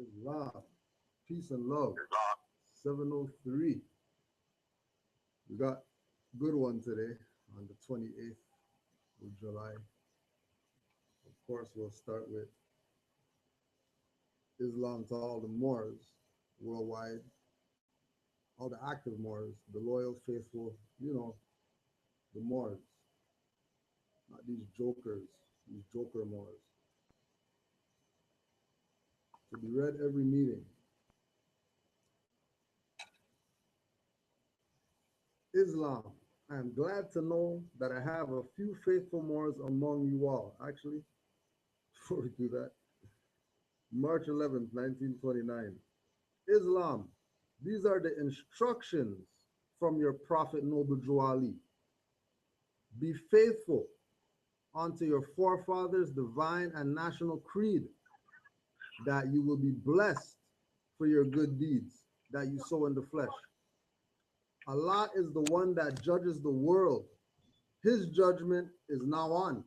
Islam. Peace and love. 703. We got good one today on the 28th of July. Of course, we'll start with Islam to all the Moors worldwide, all the active Moors, the loyal, faithful, the Moors, not these jokers, these joker Moors. To be read every meeting. Islam. I am glad to know that I have a few faithful Moors among you all. Actually, before we do that, March 11th, 1929. Islam. These are the instructions from your Prophet Noble Drew Ali. Be faithful unto your forefathers' divine and national creed, that you will be blessed for your good deeds that you sow in the flesh. Allah is the one that judges the world. His judgment is now on,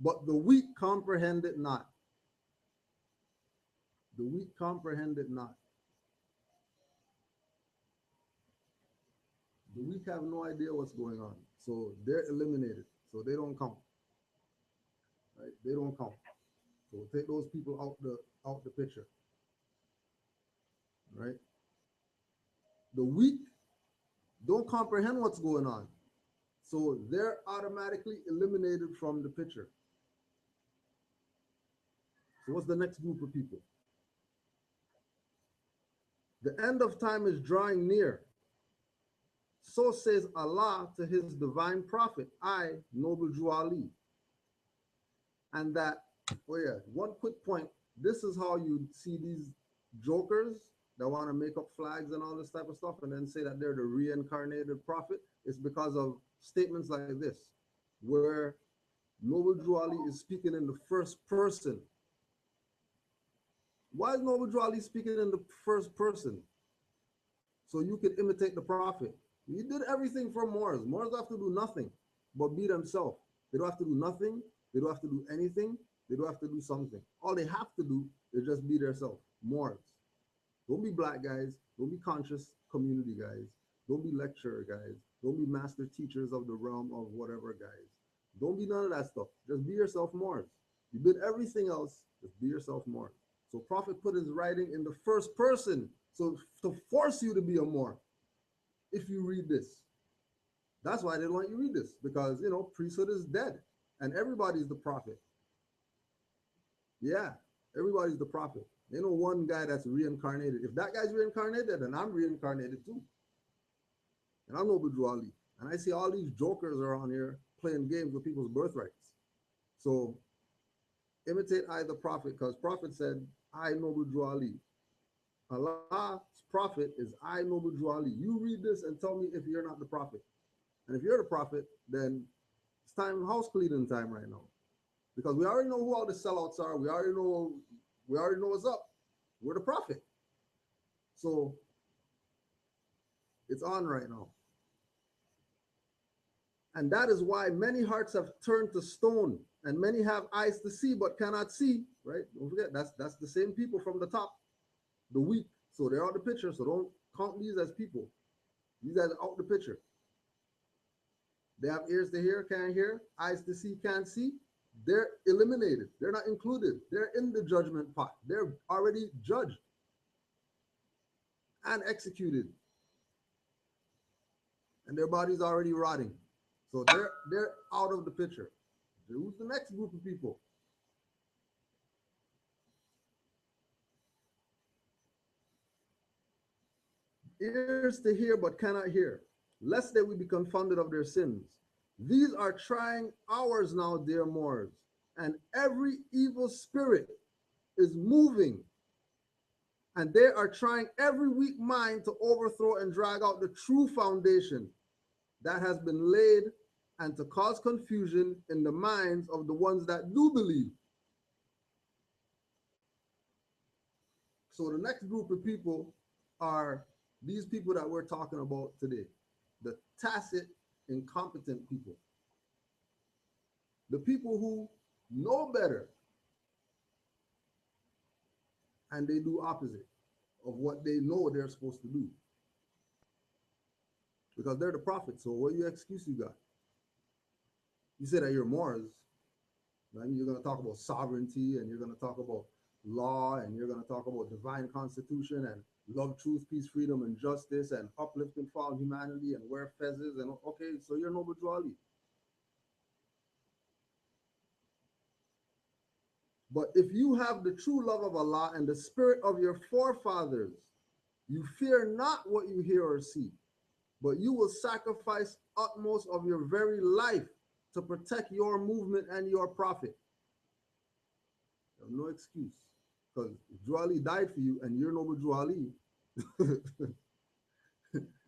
but the weak comprehend it not. The weak comprehend it not. The weak have no idea what's going on, so they're eliminated, so they don't count. Right? They don't count. So we'll take those people out the picture. Right? The weak don't comprehend what's going on, so they're automatically eliminated from the picture. So what's the next group of people? The end of time is drawing near. So says Allah to his divine prophet, I, Noble Drew Ali. And that, oh yeah, one quick point. This is how you see these jokers that want to make up flags and all this type of stuff and then say that they're the reincarnated prophet. It's because of statements like this, where Noble Drew Ali is speaking in the first person. Why is Noble Drew Ali speaking in the first person? So you can imitate the prophet. He did everything for Moors. Moors have to do nothing but be themselves. They don't have to do nothing. They don't have to do anything. They don't have to do something. All they have to do is just be themselves. Moors. Don't be black guys. Don't be conscious community guys. Don't be lecturer guys. Don't be master teachers of the realm of whatever guys. Don't be none of that stuff. Just be yourself Moors. You did everything else. Just be yourself Moors. So Prophet put his writing in the first person. So to force you to be a Moor. If you read this, that's why they don't want you to read this, because priesthood is dead and everybody's the prophet. Yeah, everybody's the prophet. They know one guy that's reincarnated. If that guy's reincarnated, then I'm reincarnated too. And I'm Noble Drew Ali. And I see all these jokers around here playing games with people's birthrights. So imitate I the prophet, because prophet said, I Noble Drew Ali. Allah's prophet is I Noble Drew Ali. You read this and tell me if you're not the prophet. And if you're the prophet, then it's time, house cleaning time right now. Because we already know who all the sellouts are. We already know what's up. We're the prophet. So it's on right now. And that is why many hearts have turned to stone, and many have eyes to see but cannot see. Right? Don't forget, that's the same people from the top. The weak, so they're out the picture, so don't count these as people. These guys are out the picture. They have ears to hear, can't hear, eyes to see, can't see. They're eliminated. They're not included. They're in the judgment pot. They're already judged and executed. And their body's already rotting. So they're out of the picture. Who's the next group of people? Ears to hear but cannot hear, lest they will be confounded of their sins. These are trying hours now, dear Moors, and every evil spirit is moving, and they are trying every weak mind to overthrow and drag out the true foundation that has been laid, and to cause confusion in the minds of the ones that do believe. So the next group of people are these people that we're talking about today, the tacit incompetent people, the people who know better, and they do opposite of what they know they're supposed to do because they're the prophet. So what excuse you got? You say that you're Moors, right? You're going to talk about sovereignty, and you're going to talk about law, and you're going to talk about divine constitution and love, truth, peace, freedom, and justice, and uplift and fall humanity, and wear fezzes, and okay, so you're Noble Drew Ali. But if you have the true love of Allah and the spirit of your forefathers, you fear not what you hear or see, but you will sacrifice utmost of your very life to protect your movement and your prophet. You have no excuse. Because Drew Ali died for you and you're Noble Drew Ali. If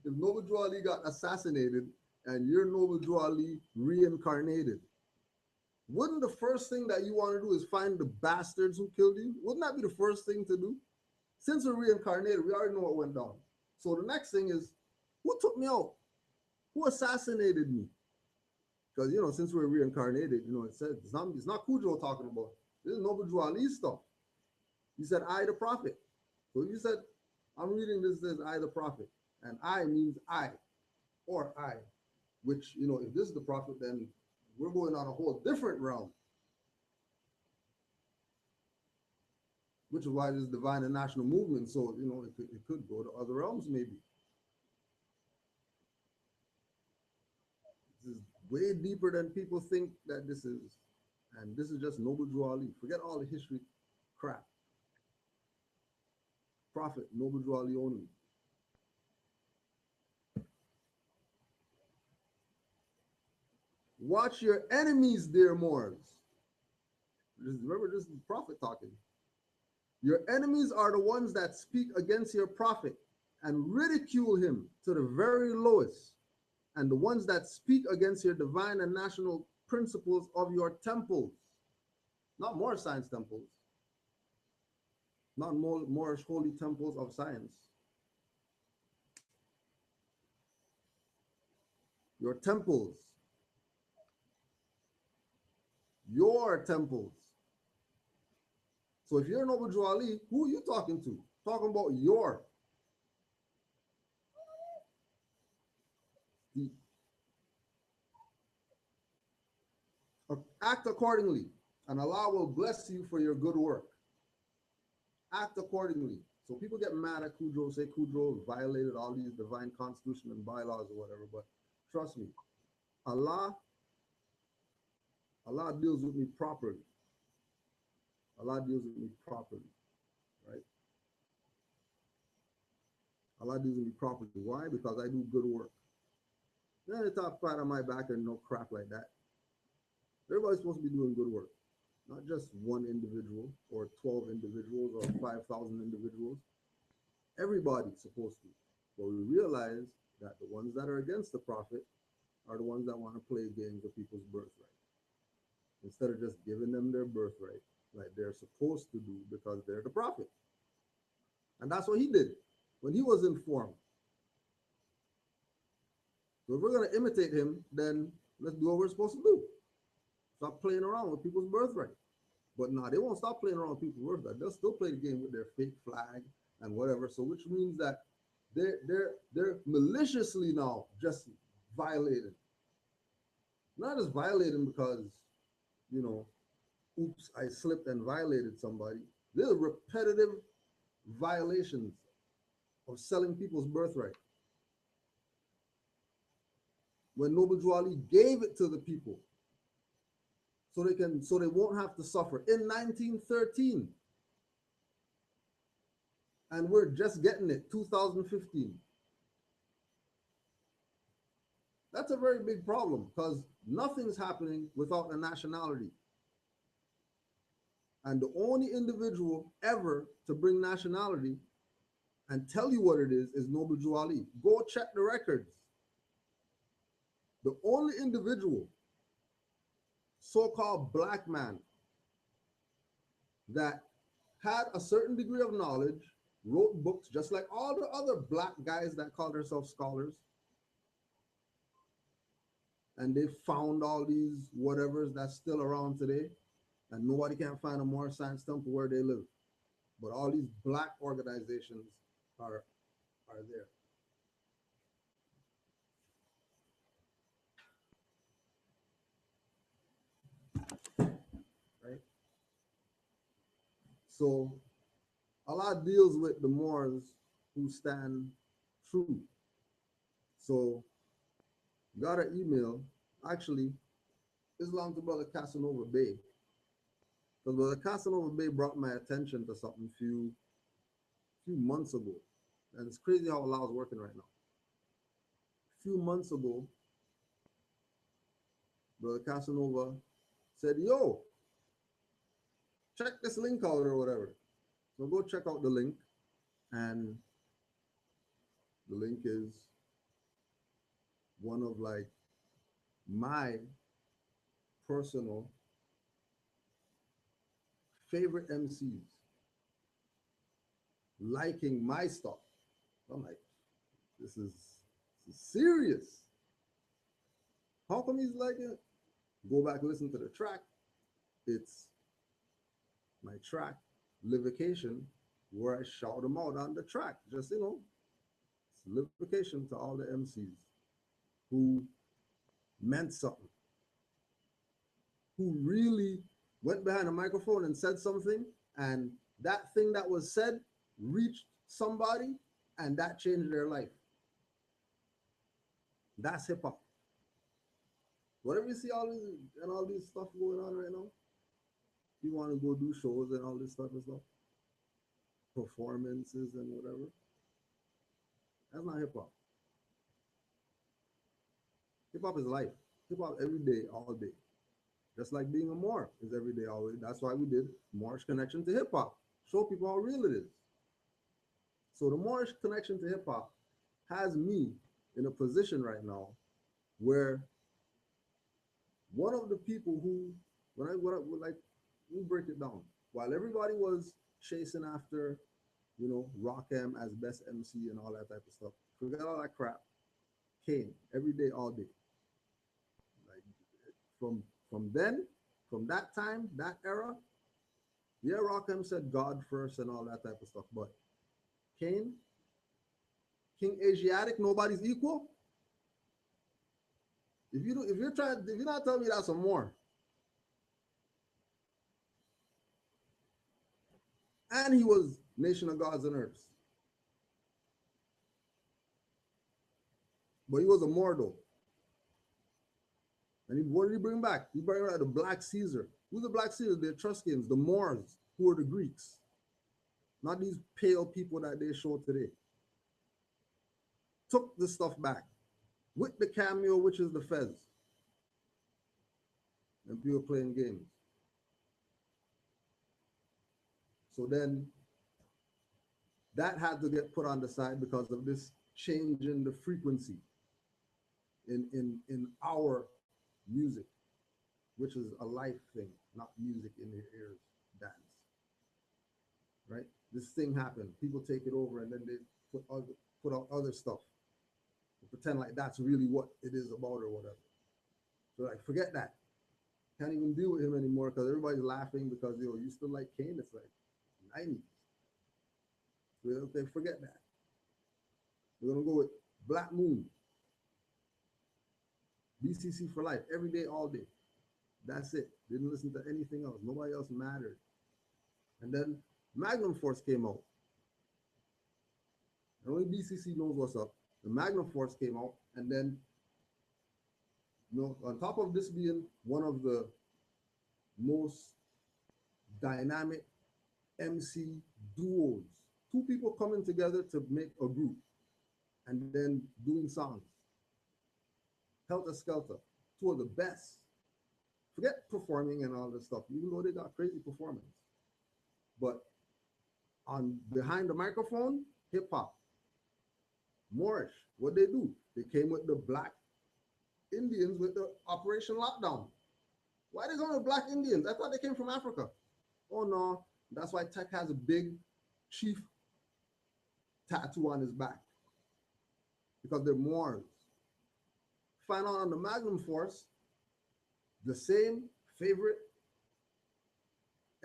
Noble Drew Ali got assassinated and you're Noble Drew Ali reincarnated, wouldn't the first thing that you want to do is find the bastards who killed you? Wouldn't that be the first thing to do? Since we're reincarnated, we already know what went down. So the next thing is, who took me out? Who assassinated me? Because, you know, since we're reincarnated, you know, it said, it's not Kudro talking about. This is Noble Drew Ali stuff. He said, I the prophet. So you said, I'm reading this as I the prophet. And I means I, or I, which, you know, if this is the prophet, then we're going on a whole different realm. Which is why this divine and national movement, so, you know, it could go to other realms maybe. This is way deeper than people think that this is. And this is just Noble Drew Ali. Forget all the history crap. Prophet, Noble Drew Ali only. Watch your enemies, dear Moors. Remember, this is the prophet talking. Your enemies are the ones that speak against your prophet and ridicule him to the very lowest, and the ones that speak against your divine and national principles of your temples. Not more science temples, not more holy temples of science. Your temples. Your temples. So if you're Noble Drew Ali, who are you talking to? Talking about your. Act accordingly, and Allah will bless you for your good work. Act accordingly. So people get mad at Kudro, say Kudro violated all these divine constitution and bylaws or whatever, but trust me, Allah deals with me properly. Allah deals with me properly, right? Allah deals with me properly. Why? Because I do good work. Then the top pat on my back and no crap like that. Everybody's supposed to be doing good work, not just one individual or 12 individuals or 5,000 individuals. Everybody's supposed to. But we realize that the ones that are against the prophet are the ones that want to play games with people's birthright, instead of just giving them their birthright like they're supposed to do because they're the prophet. And that's what he did when he was informed. So if we're going to imitate him, then let's do what we're supposed to do. Stop playing around with people's birthright. But no, they won't stop playing around with people's birthright. They'll still play the game with their fake flag and whatever. So which means that they're maliciously now just violating. Not just violating because, you know, oops, I slipped and violated somebody. They're repetitive violations of selling people's birthright. When Noble Drew Ali gave it to the people so they won't have to suffer in 1913. And we're just getting it, 2015. That's a very big problem because nothing's happening without a nationality. And the only individual ever to bring nationality and tell you what it is Noble Drew Ali. Go check the records. The only individual, so-called black man, that had a certain degree of knowledge, wrote books just like all the other black guys that call themselves scholars, and they found all these whatevers that's still around today, and nobody can find a more science temple where they live. But all these black organizations are there. Right? So Allah deals with the Moors who stand true. So got an email, actually, Islam to Brother Casanova Bay. Because Brother Casanova Bay brought my attention to something few months ago. And it's crazy how Allah is working right now. A few months ago, Brother Casanova said, yo, check this link out or whatever. So go check out the link. And the link is one of like my personal favorite MCs liking my stuff. I'm like, this is serious. How come he's liking it? Go back and listen to the track. It's my track, Livication, where I shout them out on the track. Just, it's Livication to all the MCs who meant something, who really went behind a microphone and said something, and that thing that was said reached somebody, and that changed their life. That's hip hop. Whatever you see all these stuff going on right now, you want to go do shows and all this type of stuff, performances and whatever. That's not hip hop. Hip hop is life. Hip hop every day, all day. Just like being a Moor is every day, all day. That's why we did Moorish connection to hip hop. Show people how real it is. So the Moorish connection to hip hop has me in a position right now where one of the people who, when I like, we break it down. While everybody was chasing after, Rakim as best MC and all that type of stuff, forget all that crap. Kane every day, all day. Like from that time, that era, yeah, Rakim said God first and all that type of stuff, but Kane, King Asiatic, nobody's equal. If you're not telling me that's some more. And he was Nation of Gods and Earths. But he was a Moor though. And what did he bring back? He brought back the Black Caesar. Who's the Black Caesar? The Etruscans, the Moors, who are the Greeks. Not these pale people that they show today. Took the stuff back with the cameo, which is the Fez. And people playing games. So then that had to get put on the side because of this change in the frequency in our music, which is a life thing, not music in your ears, dance. Right? This thing happened. People take it over and then they put out other stuff. Pretend like that's really what it is about or whatever. So like, forget that. Can't even deal with him anymore because everybody's laughing because, you still like Kane? It's like 90s. So, okay, forget that. We're going to go with Black Moon. BCC for life, every day, all day. That's it. Didn't listen to anything else. Nobody else mattered. And then Magnum Force came out. And only BCC knows what's up. The Magnum Force came out, and then, on top of this being one of the most dynamic MC duos, two people coming together to make a group and then doing songs. Helter Skelter, two of the best. Forget performing and all this stuff, even though they got crazy performance. But on behind the microphone, hip hop. Moorish, what they do? They came with the Black Indians with the Operation Lockdown. Why they going with Black Indians? I thought they came from Africa. Oh no, that's why Tech has a big chief tattoo on his back. Because they're Moors. Find out on the Magnum Force, the same favorite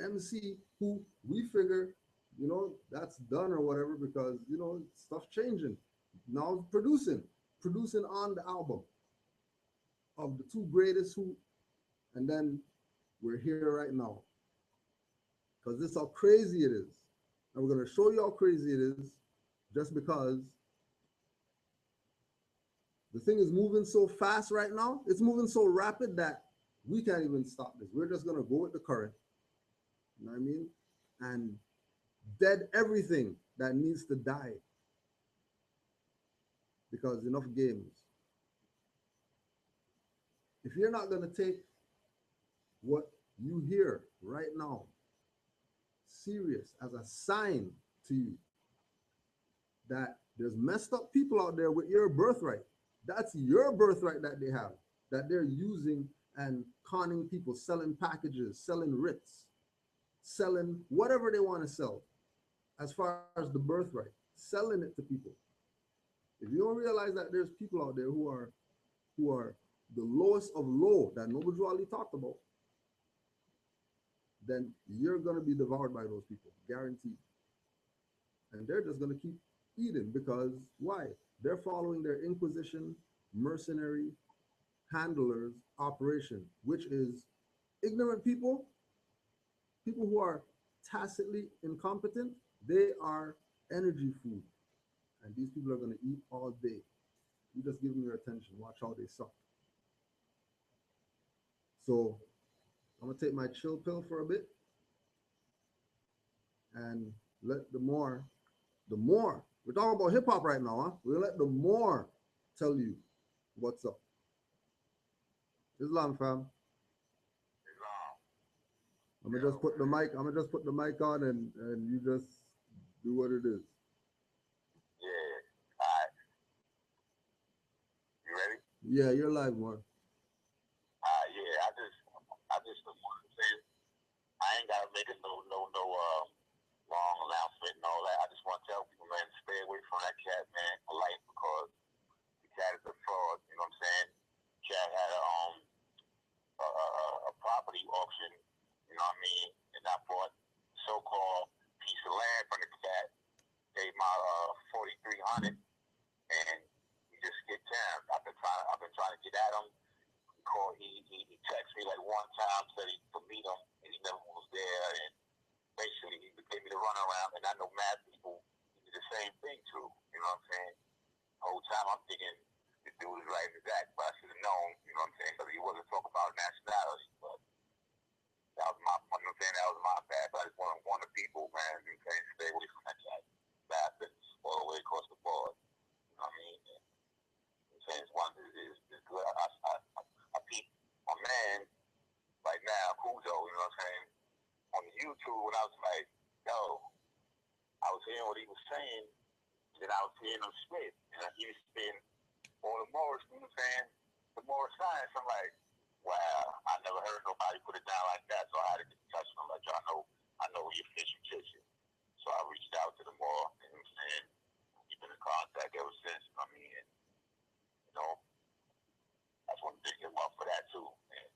MC who we figure you know, that's done or whatever because, you know, stuff changing. Now it's producing on the album of the two greatest who, and then we're here right now because this is how crazy it is. And we're going to show you how crazy it is just because the thing is moving so fast right now. It's moving so rapid that we can't even stop this. We're just going to go with the current. You know what I mean? And dead everything that needs to die because enough games. If you're not going to take what you hear right now serious as a sign to you that there's messed up people out there with your birthright, that's your birthright that they have, that they're using and conning people, selling packages, selling writs, selling whatever they want to sell as far as the birthright, selling it to people. If you don't realize that there's people out there who are the lowest of low that nobody really talked about, then you're gonna be devoured by those people, guaranteed. And they're just gonna keep eating because why? They're following their Inquisition, mercenary, handlers operation, which is ignorant people, people who are tacitly incompetent. They are energy food, and these people are gonna eat all day. You just give them your attention. Watch how they suck. So I'm gonna take my chill pill for a bit and let the more. We're talking about hip hop right now, huh? We'll let the more tell you what's up. Islam, fam. I'm gonna just put the mic. I'm gonna just put the mic on, and you just do what it is. Yeah. All right. You ready? Yeah, you're live, man. Yeah. I just want to say I ain't gotta make it no long announcement and all that. I just want to tell people, man, stay away from that cat, man, for life because the cat is a fraud. You know what I'm saying? Cat had a property auction. You know what I mean? And I bought so-called piece of land from the cat. Gave my 4,300, and he just skipped town. I've been trying to get at him. He texted me like one time, said he could meet him, and he never was there. And basically, he gave me the runaround. And I know mad people do the same thing too. You know what I'm saying? The whole time I'm thinking this dude is right as that, but I should have known. You know what I'm saying? Because he wasn't talking about nationality, but that was my. You know what I'm saying? That was my bad. But I just want to warn the people, man. You know what I'm saying? Stay away from that guy. Bastards all the way across the board. You know what I mean? And, you know what I'm saying? It's one is good. I peep my man right now, Cujo, you know what I'm saying? On YouTube, when I was like, yo, I was hearing what he was saying, and then I was hearing him spit, and he was spitting all the Moor, you know what I'm saying? The Moor science. I'm like, wow, I never heard nobody put it down like that, so I had to get in touch with him. Like, I know where your fish and kitchen. So I reached out to the Moor, you know what I'm saying? We've been in contact ever since. I mean, and, you know, I just want to thank him up for that too. And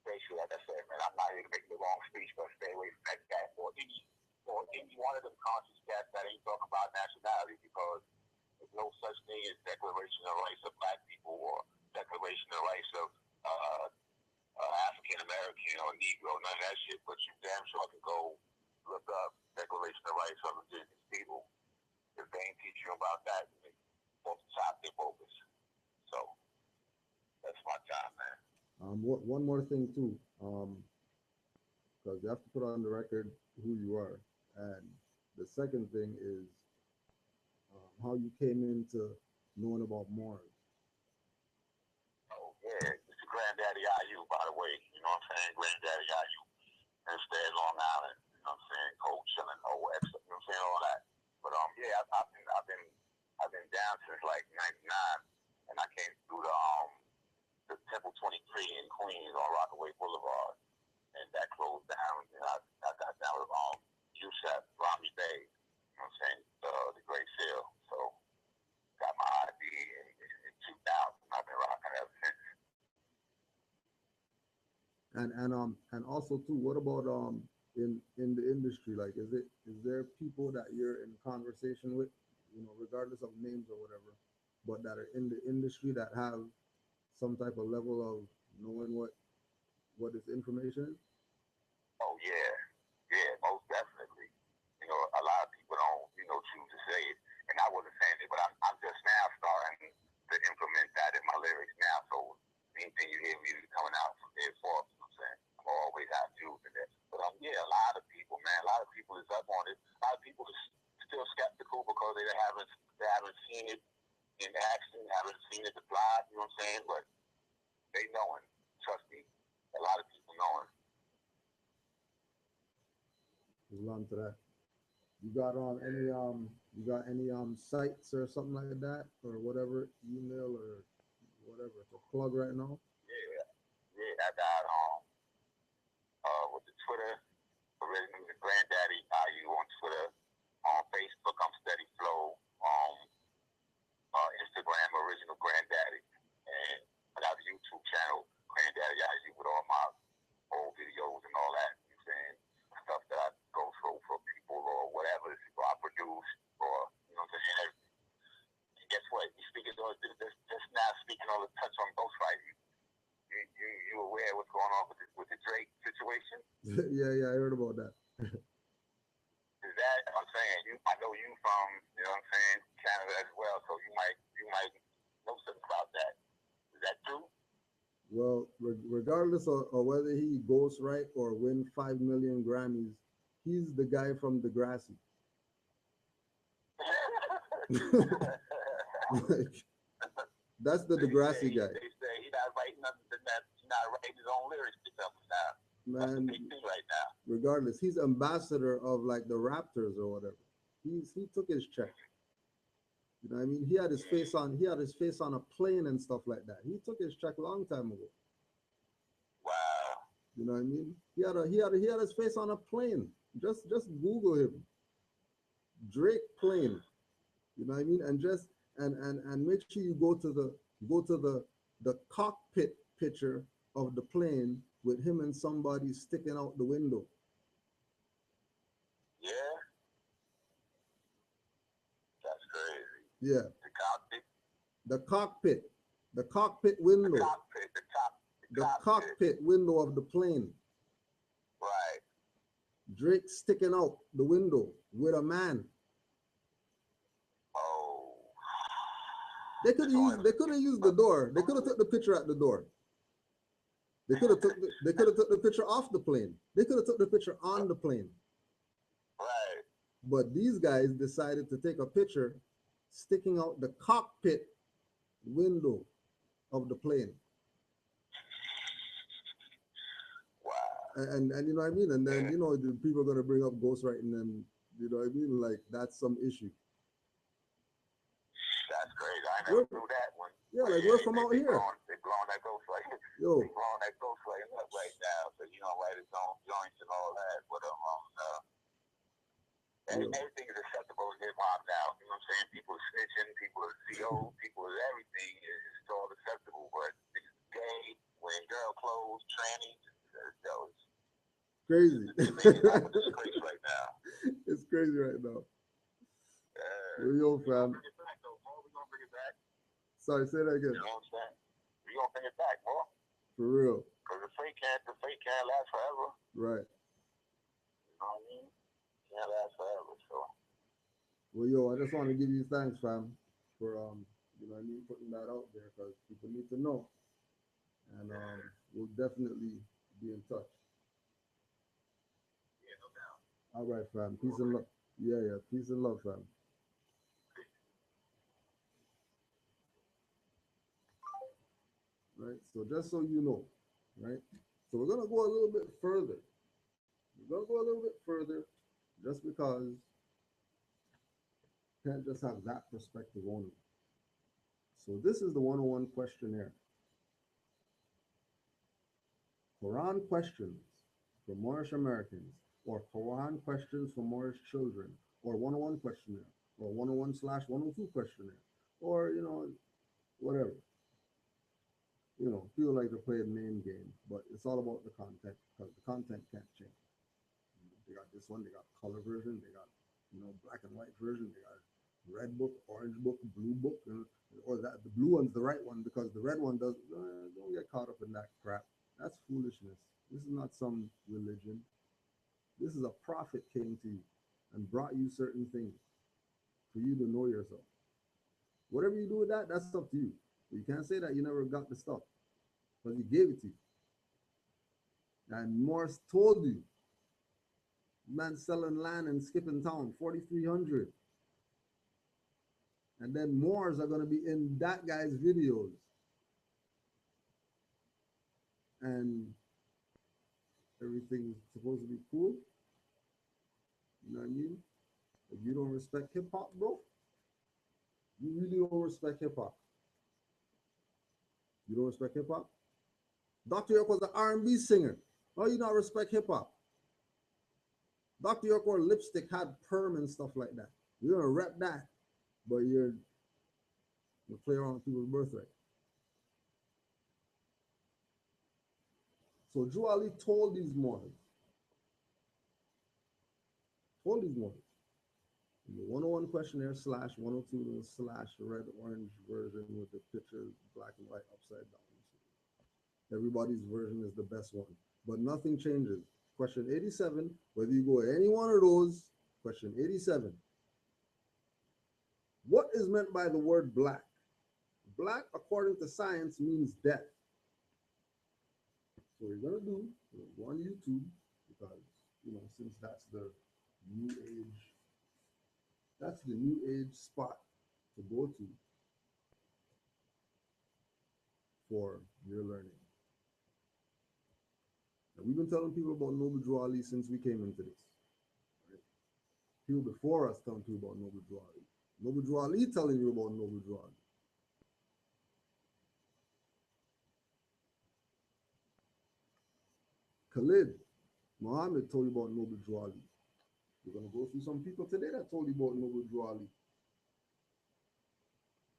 basically, like I said, man, I'm not here to make the wrong speech, but stay away from that cat or any one of them conscious cats that ain't talking about nationality because there's no such thing as Declaration of Rights of Black people or Declaration of Rights of African American or Negro, none of that shit. But you damn sure can go look up Declaration of Rights of Indigenous people. If they ain't teach you about that, off the top, they're bogus. So that's my time, man. One more thing too, because you have to put on the record who you are, and the second thing is how you came into knowing about Moors. Oh, yeah. It's the Granddaddy IU, by the way. You know what I'm saying? Granddaddy IU. Instead, Long Island. You know what I'm saying? Cold chilling, OX. You know what I'm saying? All that. But yeah, I've been down since like '99, and I came through the Temple 23 in Queens on Rockaway Boulevard, and that closed down. And I got down with USAP, Rami Bay. You know what I'm saying? The Great Seal. So got my ID in 2000. I've been rocking ever since. And also too, what about in the industry? Like, is there people history that have some type of level of knowing what this information is? Oh yeah, yeah, most definitely. You know, a lot of people don't, you know, choose to say it, and I wasn't saying it, but I'm just now starting to implement that in my lyrics now. So anything you hear me coming out from there forth, you know what I'm saying? I'm always have views in that. But yeah, a lot of people, man, a lot of people is up on it. A lot of people is still skeptical because they haven't seen it in action, haven't seen it applied, you know what I'm saying? But they knowing, trust me, a lot of people knowing. Hold on to that. You got any sites or something like that or whatever, email or whatever to plug right now? Yeah, I got with the Twitter, originally the Granddaddy IU on Twitter. On Facebook, I'm Steady Flow. Instagram, Original Granddaddy, and I got a YouTube channel, Granddaddy IU, with all my old videos and all that. You know what I'm saying? Stuff that I go through for people or whatever I produce, or you know what I'm saying. And guess what? You speaking on just now, speaking on the touch on Ghostwright. You aware of what's going on with the Drake situation? Yeah, I heard about that. Is that I'm saying? I know you from, you know what I'm saying, Canada as well, so you might know something about that. Is that true? Well, regardless of whether he ghostwrite or win 5 million Grammys, he's the guy from Degrassi. Like, that's the Degrassi guy. They say he's not writing nothing. He's not writing his own lyrics now. Man, that's the big thing right now. Regardless, he's ambassador of like the Raptors or whatever. He took his check. You know what I mean? He had his face on a plane and stuff like that. He took his check a long time ago. Wow. You know what I mean? He had his face on a plane. Just Google him. Drake plane. You know what I mean? And just and make sure you go to the cockpit picture of the plane with him and somebody sticking out the window. Yeah. That's crazy. Yeah. The cockpit. The cockpit window. The cockpit window of the plane. Right. Drake sticking out the window with a man. Oh. They could have used the door. They could have took the picture at the door. They could have took the picture off the plane. They could have took the picture on the plane. Right. But these guys decided to take a picture sticking out the cockpit window of the plane. Wow. And you know what I mean? And then, you know, the people are going to bring up ghostwriting and, you know what I mean? Like, that's some issue. That's crazy. I never knew that one. Yeah, like we're from out here. They blowing that ghostwriting. Yo. They blowing that ghostwriting up right now. So you don't write his own joints and all that. But everything is acceptable in hip hop now. You know what I'm saying? People are snitching, people are CO, people are everything. It's all acceptable. But it's gay, wearing girl clothes, trannies. It's crazy. It's disgrace right now. It's crazy right now. Yo, fam. We're gonna bring it back. Sorry, say that again. You know what I'm saying? We're gonna bring it back, bro. For real. Because the fake can't last forever. Right. You know what I mean? Can't last forever, so. Well, yo, I just want to give you thanks, fam, for you know what I mean, putting that out there because people need to know. And we'll definitely be in touch. Yeah, no doubt. All right, fam. Peace and love. Yeah. Peace and love, fam. Right. So just so you know, right. So we're gonna go a little bit further. Just because you can't just have that perspective only. So this is the 101 questionnaire. Quran questions for Moorish Americans, or Quran questions for Moorish children, or 101 questionnaire, or 101/102 questionnaire, or, you know, whatever. You know, people like to play a name game, but it's all about the content because the content can't change. They got this one, they got color version, they got, you know, black and white version, they got red book, orange book, blue book. or that the blue one's the right one because the red one does. Don't get caught up in that crap. That's foolishness. This is not some religion. This is a prophet came to you and brought you certain things for you to know yourself. Whatever you do with that, that's up to you. But you can't say that you never got the stuff because he gave it to you. And Morse told you, man selling land and skipping town, 4,300. And then Moors are going to be in that guy's videos. And everything's supposed to be cool. You know what I mean? If you don't respect hip hop, bro, you really don't respect hip hop. You don't respect hip hop? Dr. York was an R&B singer. How you not respect hip hop? Dr. York wore lipstick, had perm and stuff like that. You're gonna rep that, but you're gonna play around with people's birthright. So Drew Ali told these Moors, in the 101 questionnaire / 102 / red orange version with the pictures black and white upside down. Everybody's version is the best one, but nothing changes. Question 87, whether you go any one of those, question 87. What is meant by the word black? Black, according to science, means death. So what you're gonna do, go on YouTube, because since that's the new age spot to go to for your learning. And we've been telling people about Noble Drew Ali since we came into this. Right? People before us telling people about Noble Drew Ali. Noble Drew Ali telling you about Noble Drew Ali. Khalid Muhammad told you about Noble Drew Ali. We're going to go through some people today that told you about Noble Drew Ali.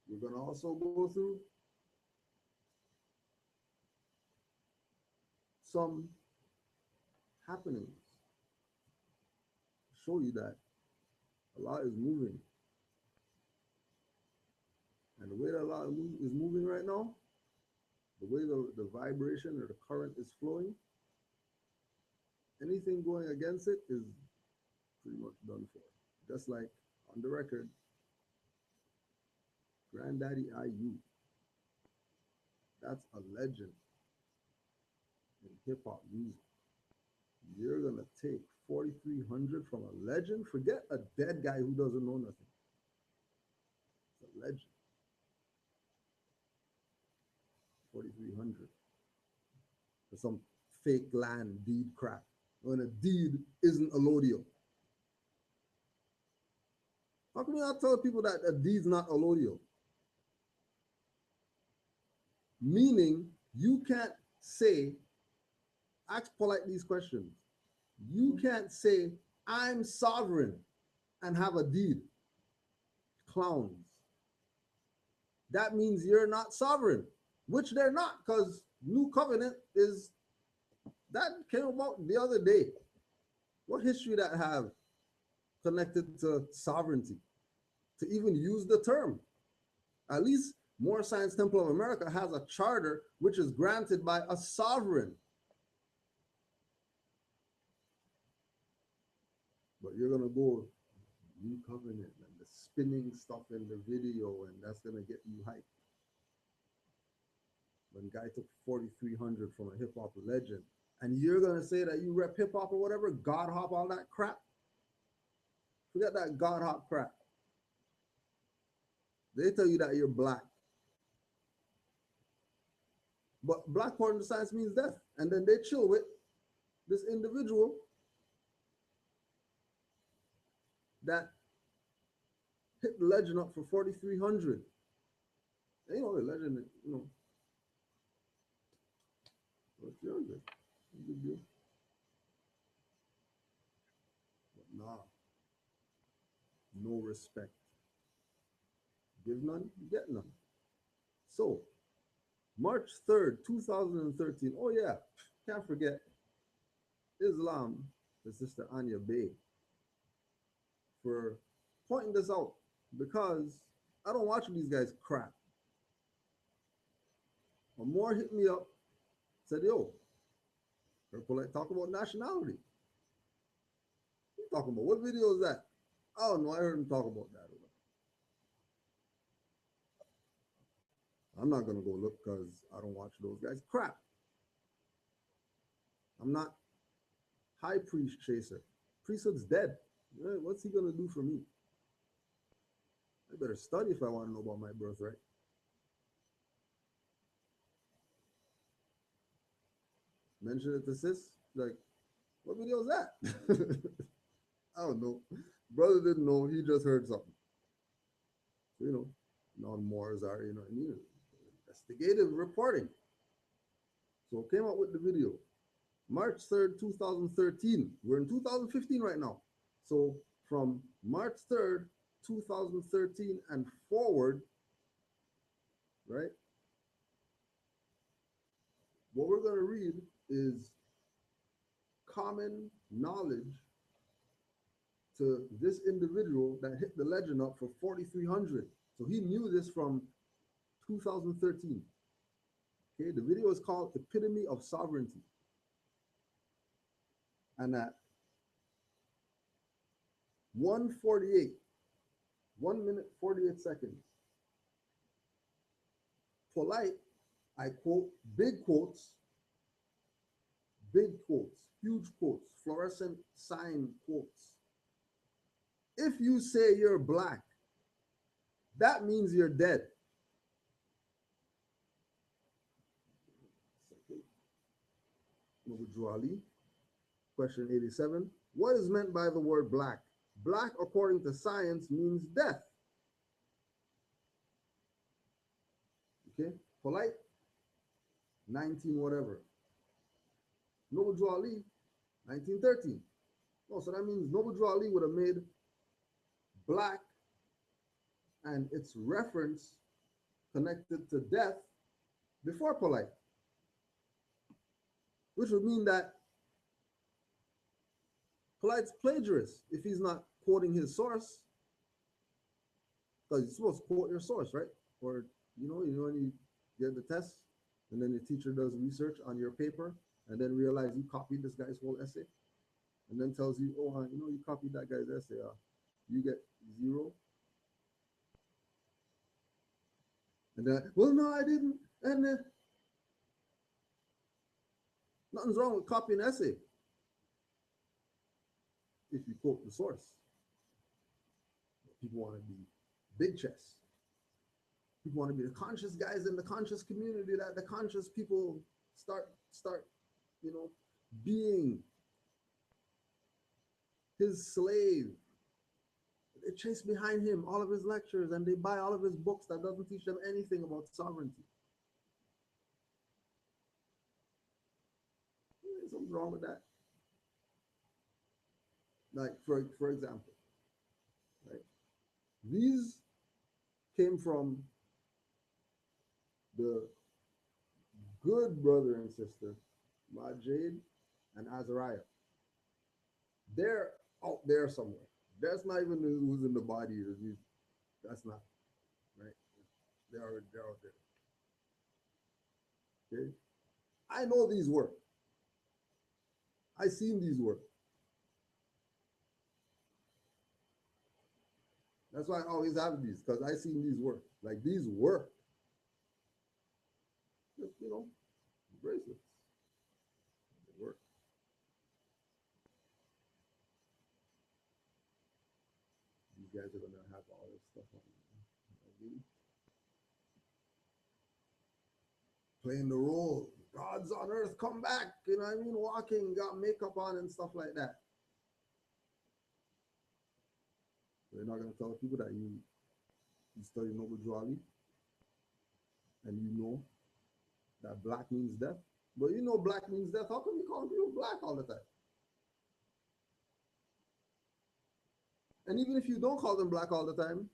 We're going to also go through some happenings. Show you that a lot is moving. And the way that a lot is moving right now, the way the vibration or the current is flowing, anything going against it is pretty much done for. Just like on the record, Granddaddy IU, that's a legend in hip hop music. You're gonna take 4,300 from a legend? Forget a dead guy who doesn't know nothing. It's a legend. 4,300 for some fake land deed crap when a deed isn't allodial. How come you not tell people that a deed's not allodial? Meaning you can't say, ask polite these questions. You can't say, I'm sovereign and have a deed. Clowns. That means you're not sovereign, which they're not, because New Covenant that came about the other day. What history that have connected to sovereignty? To even use the term. At least Moor Science Temple of America has a charter which is granted by a sovereign. But you're gonna go New Covenant and the spinning stuff in the video, and that's gonna get you hyped. When guy took 4,300 from a hip hop legend, and you're gonna say that you rep hip hop or whatever, God hop, all that crap. Forget that God hop crap. They tell you that you're black. But black according to science means death. And then they chill with this individual that hit the legend up for 4,300. The legend, what's your good? Good deal. But nah, no respect. Give none, get none. So, March 3rd, 2013. Oh yeah, can't forget Islam, the Sister Anya Bay, for pointing this out, because I don't watch these guys crap. A Moor hit me up, said, yo, heard Polite talk about nationality. What you talking about? What video is that? Oh no, I heard him talk about that. I'm not gonna go look because I don't watch those guys. Crap. I'm not high priest chaser. Priesthood's dead. What's he gonna do for me? I better study if I want to know about my birthright. Mention it to sis. Like, what video is that? I don't know. Brother didn't know. He just heard something. So, non-Moors are, investigative reporting. So came out with the video. March 3rd, 2013. We're in 2015 right now. So from March 3rd, 2013 and forward, right? What we're going to read is common knowledge to this individual that hit the legend up for 4,300. So he knew this from 2013. Okay, the video is called Epitome of Sovereignty. And at 1:48, 1 minute 48 seconds, Polite, I quote, big quotes, huge quotes, fluorescent sign quotes. If you say you're black, that means you're dead. Question 87. What is meant by the word black? Black, according to science, means death. Okay, Polite, 19 whatever. Noble Drew Ali, 1913. Oh, so that means Noble Drew Ali would have made black and its reference connected to death before Polite, which would mean that Polite's plagiarist if he's not quoting his source, because you're supposed to quote your source, right? Or when you get the test and then the teacher does research on your paper and then realize you copied this guy's whole essay and then tells you, oh, you copied that guy's essay, you get 0. And then, well, no, I didn't. And then nothing's wrong with copying an essay if you quote the source. People want to be big chess. People want to be the conscious guys in the conscious community, that the conscious people start, being his slave. They chase behind him, all of his lectures, and they buy all of his books that doesn't teach them anything about sovereignty. There's something wrong with that. Like, for example, right? These came from the good brother and sister, Majid and Azariah. They're out there somewhere. That's not even who's in the body. That's not, right? They're out there. Okay? I know these work. I seen these work. That's why I always have these, because I seen these work. Like, these work. Just, bracelets. They work. These guys are going to have all this stuff on. Playing the role. God's on earth, come back. Walking, got makeup on and stuff like that. They're not going to tell people that you study Noble Drew Ali and you know that black means death. But black means death. How come you call people black all the time? And even if you don't call them black all the time,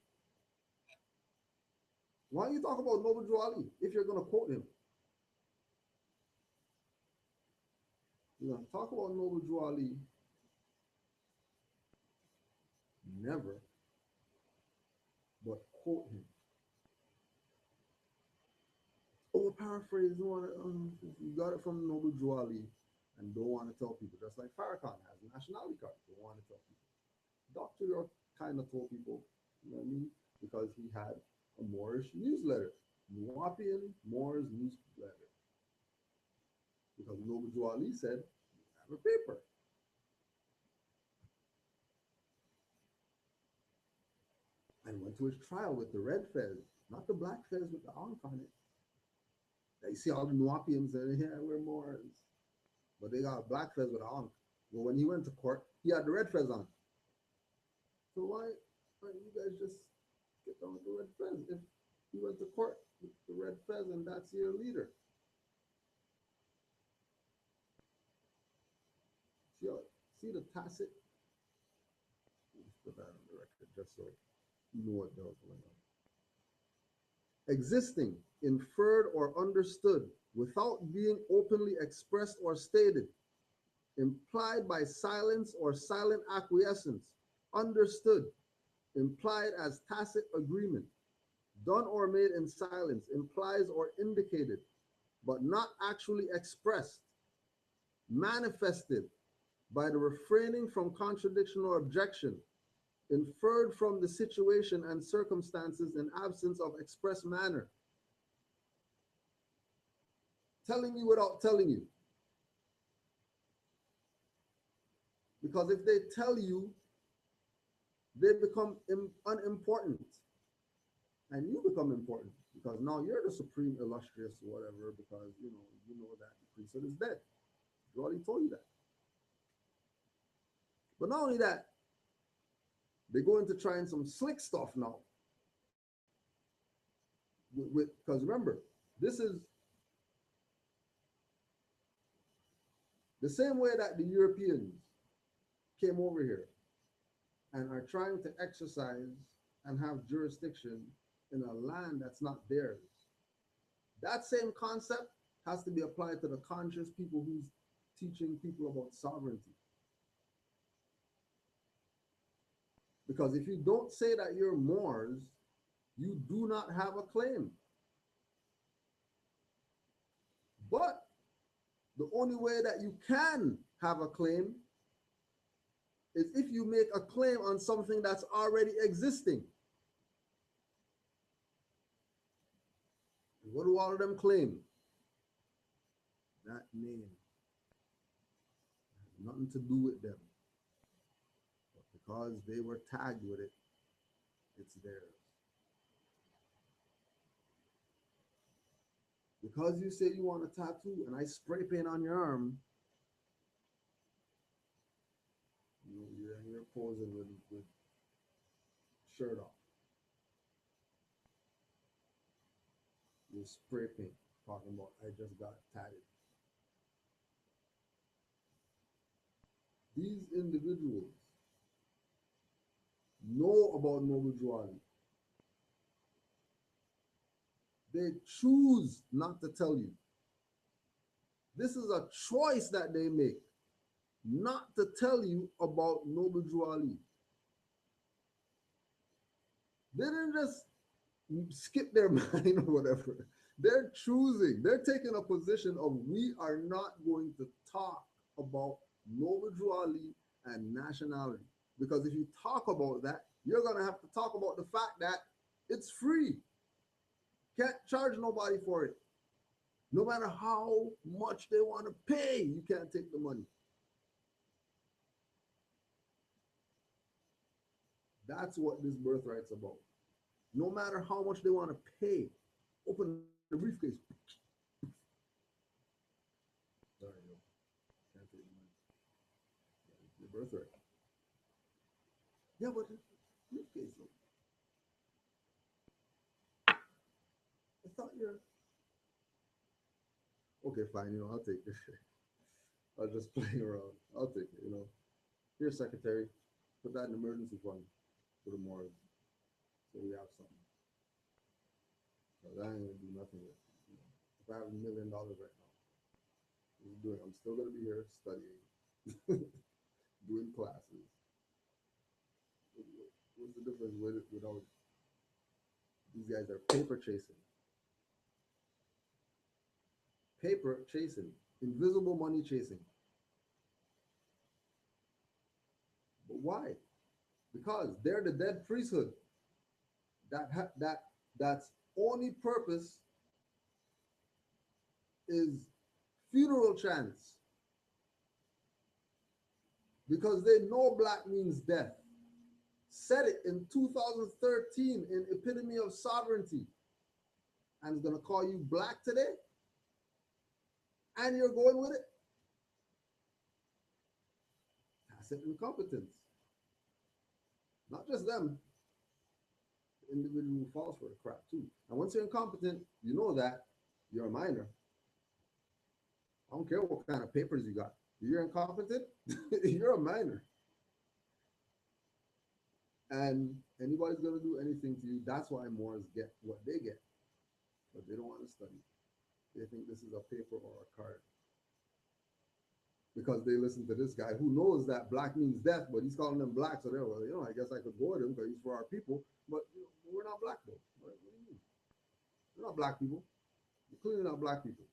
why don't you talk about Noble Drew Ali if you're going to quote him? Talk about Noble Drew Ali. Never, but quote him. Oh, a paraphrase. You got it from Noble Drew Ali and don't want to tell people. Just like Farrakhan has a nationality card. Don't want to tell people. Dr. York kind of told people, you know what I mean? Because he had a Moorish newsletter. Nuwapian Moors newsletter. Because Noble Drew Ali said, have a paper. And went to his trial with the red fez, not the black fez with the ankh on it. You see all the Nuwapians and here we're Moors. But they got a black fez with an ankh. Well, when he went to court, he had the red fez on. So why don't you guys just get down with the red fez? If he went to court with the red fez and that's your leader. See the tacit? Let's put that on the record just so you know what the hell's going on. Existing, inferred, or understood without being openly expressed or stated, implied by silence or silent acquiescence, understood, implied as tacit agreement, done or made in silence, implies or indicated, but not actually expressed, manifested by the refraining from contradiction or objection, inferred from the situation and circumstances in absence of express manner. Telling you without telling you. Because if they tell you, they become unimportant. And you become important because now you're the supreme illustrious whatever because you know that the priesthood is dead. He already told you that. But not only that, they go into trying some slick stuff now. Because remember, this is the same way that the Europeans came over here and are trying to exercise and have jurisdiction in a land that's not theirs. That same concept has to be applied to the conscious people who's teaching people about sovereignty. Because if you don't say that you're Moors, you do not have a claim. But the only way that you can have a claim is if you make a claim on something that's already existing. What do all of them claim? That name has nothing to do with them. But because they were tagged with it, it's theirs. Because you say you want a tattoo and I spray paint on your arm, you're posing with shirt off. You spray paint, talking about I just got tatted. These individuals know about Noble Drew Ali. They choose not to tell you. This is a choice that they make, not to tell you about Noble Drew Ali. They didn't just skip their mind or whatever. They're choosing, they're taking a position of we are not going to talk about Noble Drew Ali and nationality. Because if you talk about that, you're going to have to talk about the fact that it's free. Can't charge nobody for it. No matter how much they want to pay, you can't take the money. That's what this birthright's about. No matter how much they want to pay, open the briefcase. Sorry, yo. Can't take the money. Your birthright. Yeah, but the briefcase, though. I thought you're... Okay, fine, I'll take it. I'll just play around. I'll take it, Here, secretary, put that in emergency fund for the Moors. So we have something. Because I ain't gonna do nothing with it. If I have $1 million right now, I'm still gonna be here studying, doing classes. What's the difference with it without these guys are paper chasing? paper chasing, invisible money chasing. But why? Because they're the dead priesthood. That's only purpose is funeral chants. Because they know black means death. Said it in 2013 in Epitome of Sovereignty. And it's gonna call you black today? And you're going with it? Tacit incompetence. Not just them, the individual who falls for the crap too. And once you're incompetent, you know that you're a minor. I don't care what kind of papers you got. You're incompetent, you're a minor. And anybody's gonna do anything to you. That's why Moors get what they get. But they don't want to study. They think this is a paper or a card. Because they listen to this guy who knows that black means death, but he's calling them black. So they're, well, you know, I guess I could go with him because he's for our people. But you know, we're not black though. What do you mean? We're not black people. We're clearly not black people.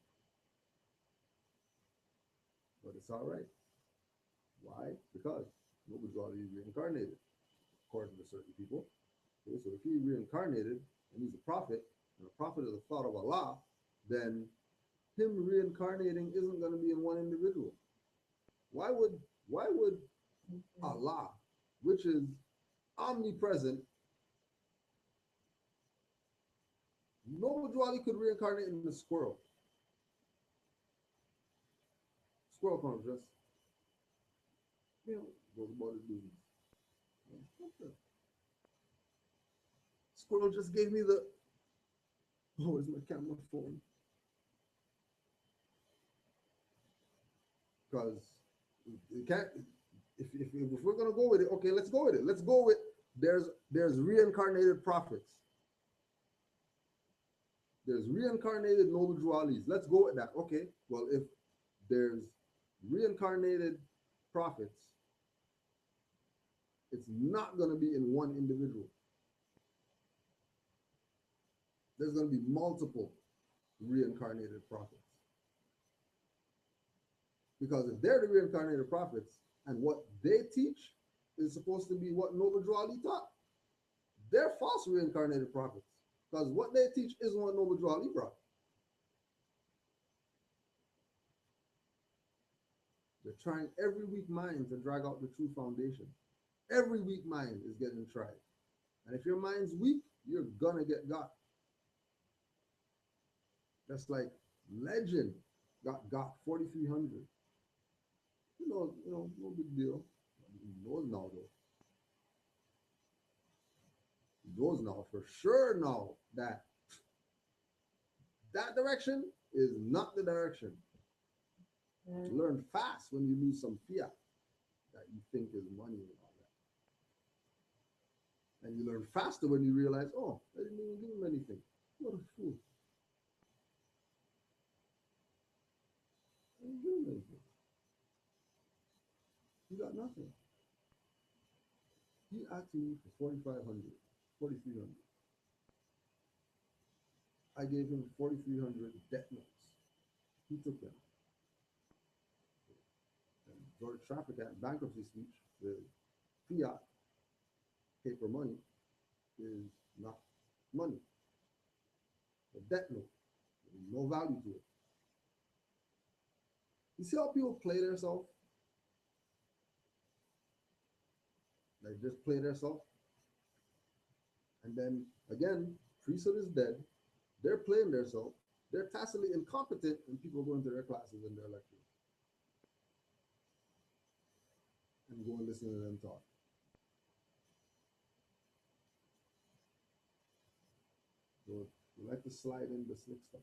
But it's all right. Why? Because nobody's already reincarnated, according to certain people. Okay, so if he reincarnated and he's a prophet, and a prophet is a thought of Allah, then him reincarnating isn't going to be in one individual. Why would Allah, which is omnipresent, Noble Dwali could reincarnate in a squirrel. Squirrel comes just, you know, goes about his business. Squirrel just gave me the, oh, where's my camera phone? Because you can't, if we're gonna go with it, okay, let's go with it. Let's go with there's reincarnated prophets. There's reincarnated noble Jualis. Let's go with that. Okay, well, if there's reincarnated prophets, it's not gonna be in one individual. There's gonna be multiple reincarnated prophets. Because if they're the reincarnated prophets and what they teach is supposed to be what Noble Juali taught, they're false reincarnated prophets. Because what they teach isn't what Noble Juali brought. They're trying every weak mind to drag out the true foundation. Every weak mind is getting tried. And if your mind's weak, you're gonna get got. That's like Legend got 4,300. You know, no big deal. He knows now though. He knows now for sure now that that direction is not the direction. You learn fast when you lose some fiat that you think is money and all that. And you learn faster when you realize, oh, I didn't even give him anything. What a fool. I didn't give him anything. He got nothing. He asked me for 4,500, 4,300. I gave him 4,300 debt notes. He took them. And George Traffic at bankruptcy speech, the fiat paper money is not money. A debt note, no value to it. You see how people play themselves? They just play themselves. And then again, priesthood is dead. They're playing themselves. They're tacitly incompetent, and people go into their classes and their lectures and go and listen to them talk. So we like to slide in the slick stuff.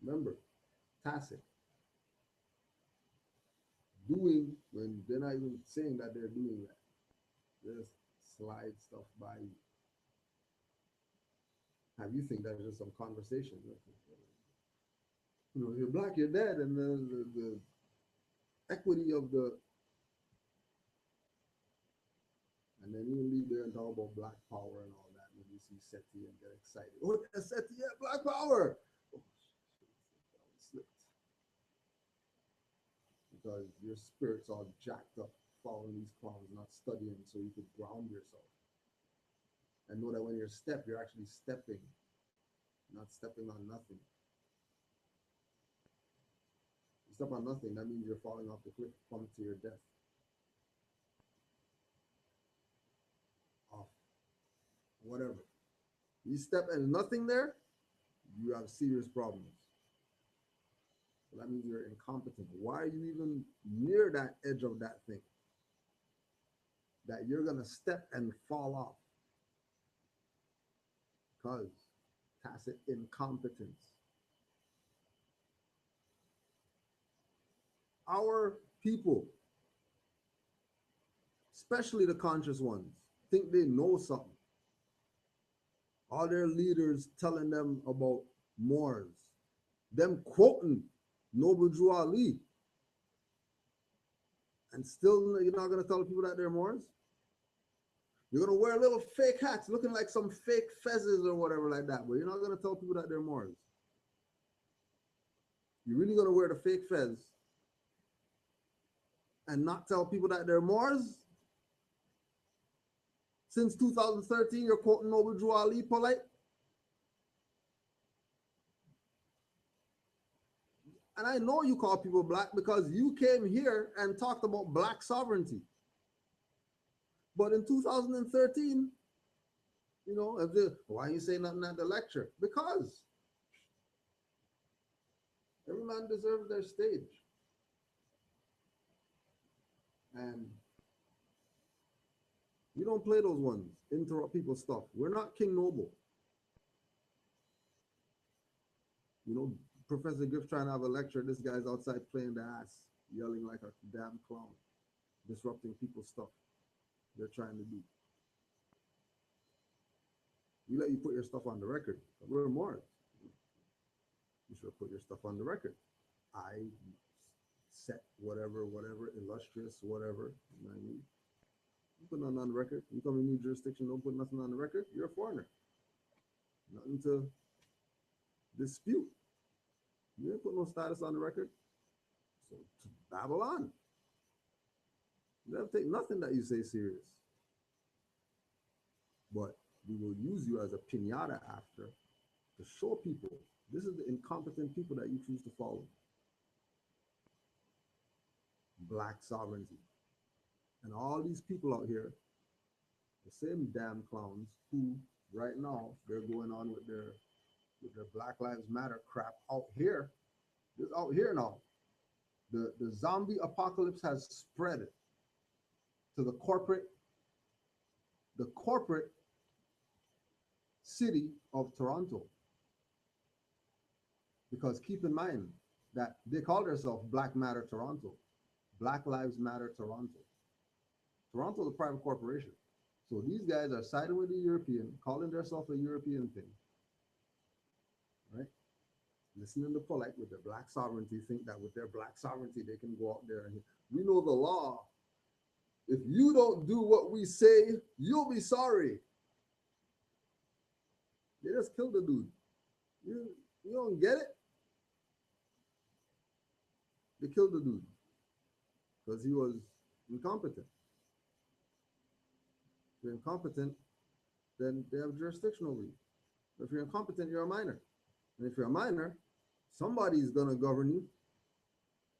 Remember, tacit. Doing when they're not even saying that they're doing that. Just slide stuff by you. Have you think that's just some conversation? You know, you're black, you're dead, and the equity of the, and then you leave there and talk about black power and all that. When you see SETI and get excited. Oh, SETI, yeah, black power. Oh, slipped. Because your spirit's all jacked up, following these clowns, not studying, so you could ground yourself. And know that when you're you're actually stepping, not stepping on nothing. You step on nothing, that means you're falling off the cliff, plummet to your death. Off. Whatever. You step and nothing there, you have serious problems. So that means you're incompetent. Why are you even near that edge of that thing? That you're going to step and fall off. Because tacit incompetence. Our people, especially the conscious ones, think they know something. All their leaders telling them about Moors, them quoting Noble Drew Ali, and still you're not going to tell people that they're Moors? You're going to wear little fake hats looking like some fake fezzes or whatever like that, but you're not going to tell people that they're Moors. You're really going to wear the fake fez and not tell people that they're Moors? Since 2013, you're quoting Noble Drew Ali polite? And I know you call people black because you came here and talked about black sovereignty. But in 2013, you know, why you say nothing at the lecture? Because every man deserves their stage. And we don't play those ones, interrupt people's stuff. We're not King Noble. You know, Professor Gift trying to have a lecture. This guy's outside playing the ass, yelling like a damn clown, disrupting people's stuff they're trying to do. We let you put your stuff on the record. We're more. You should put your stuff on the record. I set whatever, illustrious, whatever. You know what I mean? You put nothing on the record. You come in a new jurisdiction, don't put nothing on the record. You're a foreigner. Nothing to dispute. You didn't put no status on the record. So Babylon. You never take nothing that you say serious. But we will use you as a piñata after to show people this is the incompetent people that you choose to follow. Black sovereignty. And all these people out here, the same damn clowns who right now they're going on with their Black Lives Matter crap out here. It's out here now. The zombie apocalypse has spread to the corporate city of Toronto. Because keep in mind that they call themselves Black Matter Toronto, Black Lives Matter Toronto. Toronto is a private corporation. So these guys are siding with the European, calling themselves a European thing. Right? Listening to polite with their black sovereignty, think that with their black sovereignty, they can go out there and we know the law. If you don't do what we say, you'll be sorry. They just killed the dude. You don't get it? They killed the dude because he was incompetent. If you're incompetent, then they have jurisdiction over you. But if you're incompetent, you're a minor. And if you're a minor, somebody's going to govern you.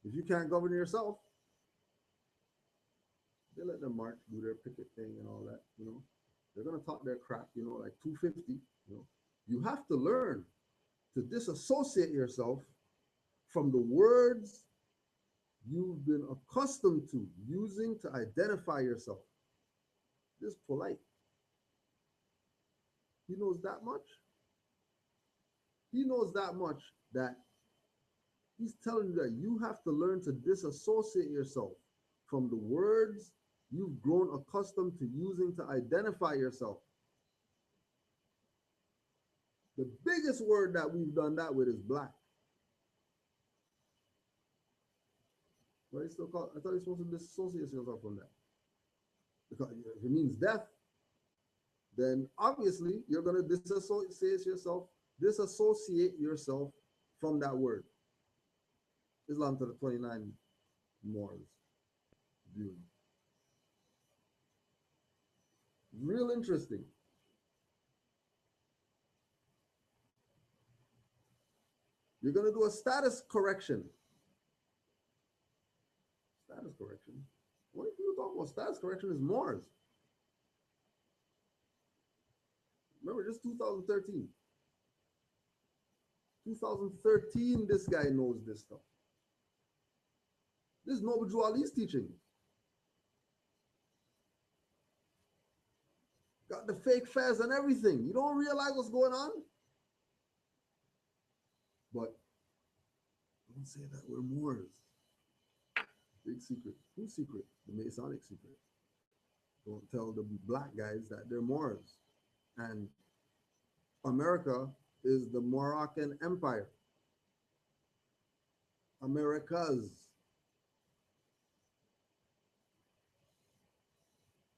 If you can't govern yourself, they let them march, do their picket thing and all that, you know. They're going to talk their crap, you know, like 250, you know. You have to learn to disassociate yourself from the words you've been accustomed to using to identify yourself. This polite. He knows that much. He knows that much that he's telling you that you have to learn to disassociate yourself from the words you've grown accustomed to using to identify yourself. The biggest word that we've done that with is black. Why you still call? I thought you're supposed to disassociate yourself from that. Because if it means death, then obviously you're going to disassociate yourself from that word. Islam to the 29 Moors view. Real interesting. You're going to do a status correction. Status correction? What are you talking about? Status correction is Moors. Remember, just 2013. 2013, this guy knows this stuff. This is Noble Drew Ali's teaching. Got the fake fez and everything. You don't realize what's going on? But don't say that we're Moors. Big secret. Whose secret? The Masonic secret. Don't tell the black guys that they're Moors. And America is the Moroccan Empire. Americas.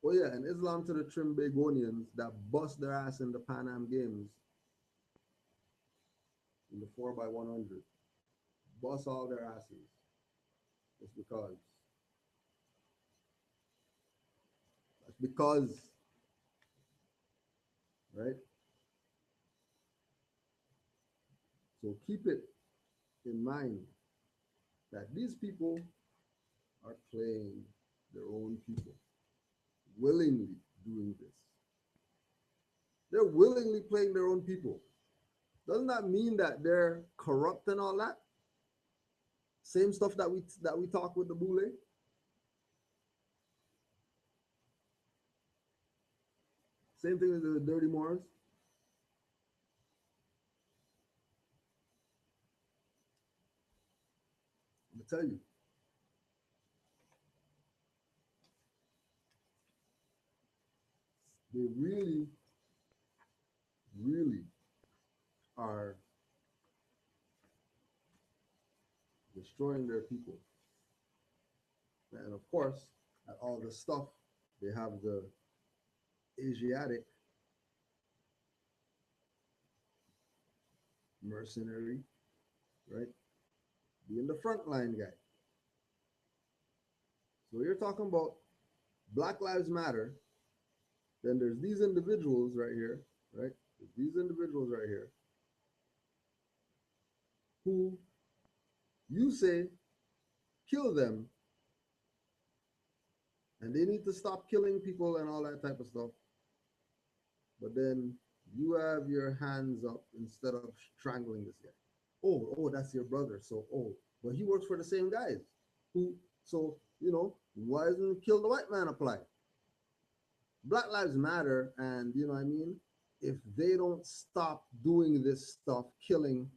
Oh yeah, and Islam to the Trimbagonians that bust their ass in the Pan Am Games in the 4x100. Bust all their asses. It's because. That's because. Right? So keep it in mind that these people are playing their own people, willingly doing this. They're willingly playing their own people. Doesn't that mean that they're corrupt and all that? Same stuff that we talk with the Boule. Same thing with the dirty Moors. I'm gonna tell you. They really, really are destroying their people. And of course, at all the stuff, they have the Asiatic mercenary, right? Being the frontline guy. So you're talking about Black Lives Matter, then there's these individuals right here, right? There's these individuals right here who you say kill them and they need to stop killing people and all that type of stuff. But then you have your hands up instead of strangling this guy. Oh, that's your brother. So, but he works for the same guys who, so, why doesn't kill the white man apply? Black Lives Matter, and you know what I mean? If they don't stop doing this stuff, killing,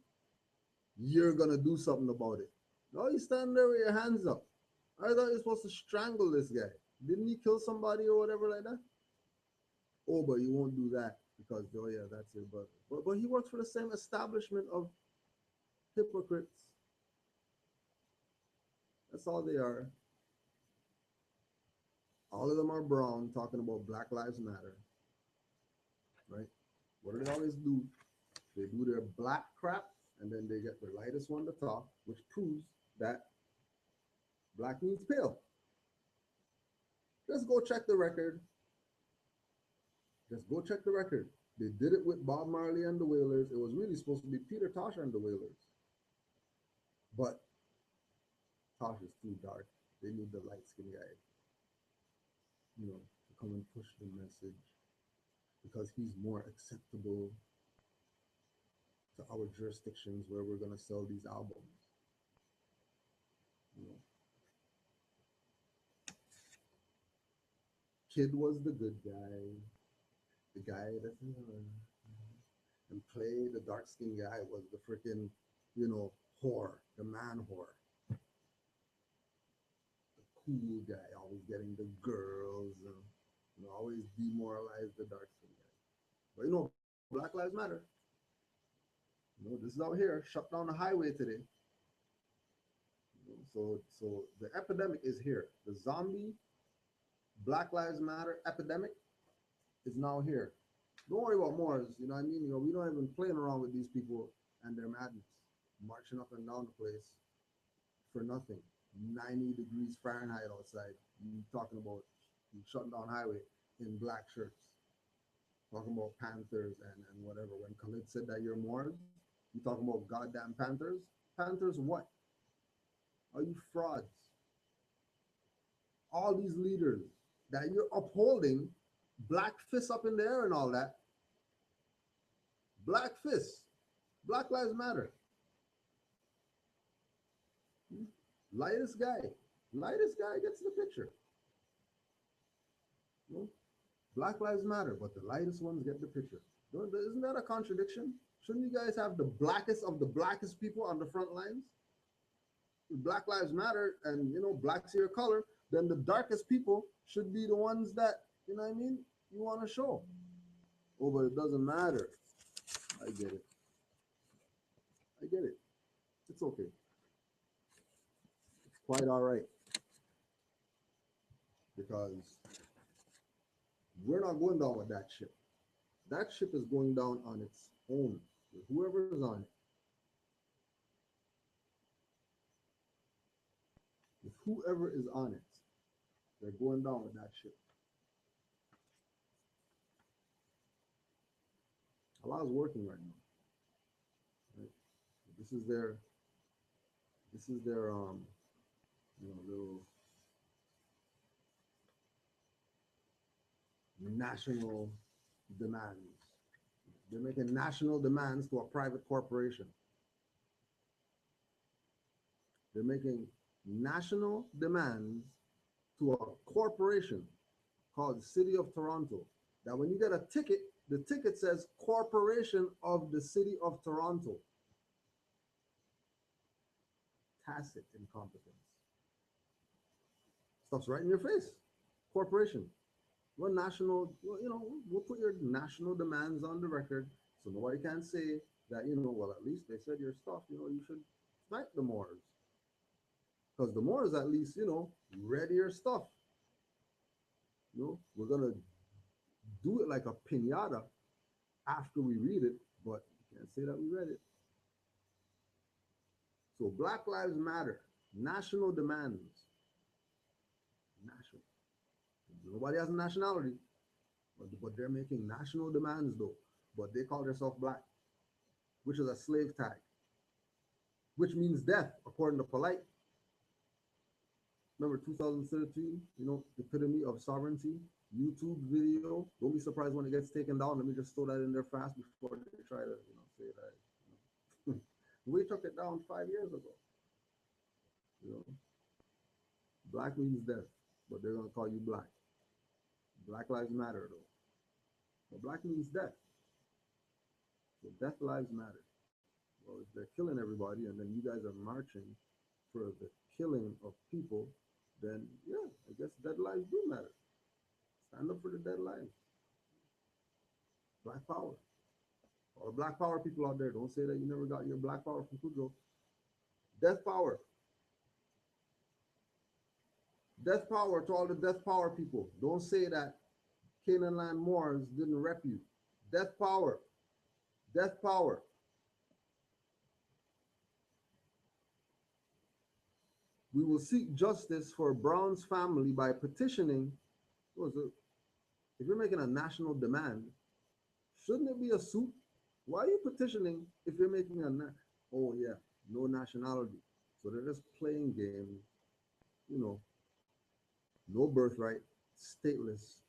you're gonna do something about it. No, you stand there with your hands up. I thought you're supposed to strangle this guy. Didn't he kill somebody or whatever like that? Oh, but you won't do that because, oh yeah, that's your brother. But he works for the same establishment of hypocrites. That's all they are. All of them are brown, talking about Black Lives Matter, right? What do they always do? They do their black crap, and then they get the lightest one to talk, which proves that black means pale. Just go check the record. Just go check the record. They did it with Bob Marley and the Wailers. It was really supposed to be Peter Tosh and the Wailers. But Tosh is too dark. They need the light-skinned guy, to come and push the message because he's more acceptable to our jurisdictions where we're going to sell these albums. Kid was the good guy, the guy that and Clay, the dark skinned guy, was the freaking whore, the man whore, the cool guy, always getting the girls and always demoralize the dark skinned guy. But Black Lives Matter. This is out here, shut down the highway today. So the epidemic is here. The zombie Black Lives Matter epidemic is now here. Don't worry about Moors, we don't even playing around with these people and their madness. marching up and down the place for nothing. 90 degrees Fahrenheit outside. You talking about you shutting down highway in black shirts. Talking about Panthers and whatever. When Khalid said that you're Moors, you talking about goddamn Panthers? Panthers what? Are you frauds? All these leaders that you're upholding, black fists up in the air and all that. Black fists. Black Lives Matter. Lightest guy gets the picture. You know? Black Lives Matter, but the lightest ones get the picture. Isn't that a contradiction? Shouldn't you guys have the blackest of the blackest people on the front lines? If Black Lives Matter and, black's your color, then the darkest people should be the ones that, you know what I mean, you want to show. Oh, but it doesn't matter. I get it. It's okay. It's quite all right. Because we're not going down with that ship. That ship is going down on its own, with whoever is on it. With whoever is on it, they're going down with that ship. Allah is working right now. Right? This is their little national demands. They're making national demands to a private corporation. They're making national demands to a corporation called the City of Toronto, that when you get a ticket, the ticket says Corporation of the City of Toronto. Tacit incompetence. Stuff's right in your face. Corporation. We'll put your national demands on the record so nobody can say that, well, at least they said your stuff, you should thank the Moors. Because the Moors at least, read your stuff. We're going to do it like a piñata after we read it, but you can't say that we read it. So Black Lives Matter, national demands. National. Nobody has a nationality, but they're making national demands though. But they call themselves black, which is a slave tag, which means death, according to Polite. Remember 2013, epitome of sovereignty, YouTube video. Don't be surprised when it gets taken down. Let me just throw that in there fast before they try to, say that. We took it down 5 years ago. Black means death, but they're gonna call you black. Black Lives Matter though. But black means death. So death lives matter. Well, if they're killing everybody and then you guys are marching for the killing of people, then yeah, I guess dead lives do matter. Stand up for the dead lives. Black power. All the black power people out there, don't say that you never got your black power from Kudro. Death power. Death power to all the death power people. Don't say that Canaanland Moors didn't rep you. Death power. Death power. We will seek justice for Brown's family by petitioning. If you're making a national demand, shouldn't it be a suit? Why are you petitioning if you're making oh yeah, no nationality? So they're just playing games, no birthright, stateless,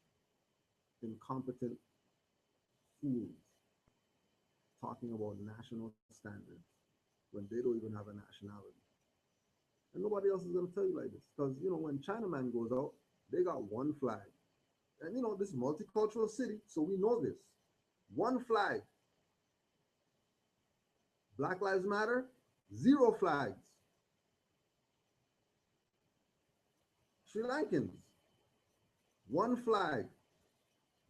incompetent fools talking about national standards when they don't even have a nationality. And nobody else is going to tell you like this. Because, when Chinaman goes out, they got one flag. And, this is a multicultural city, so we know this. One flag. Black Lives Matter, 0 flags. Sri Lankans, 1 flag.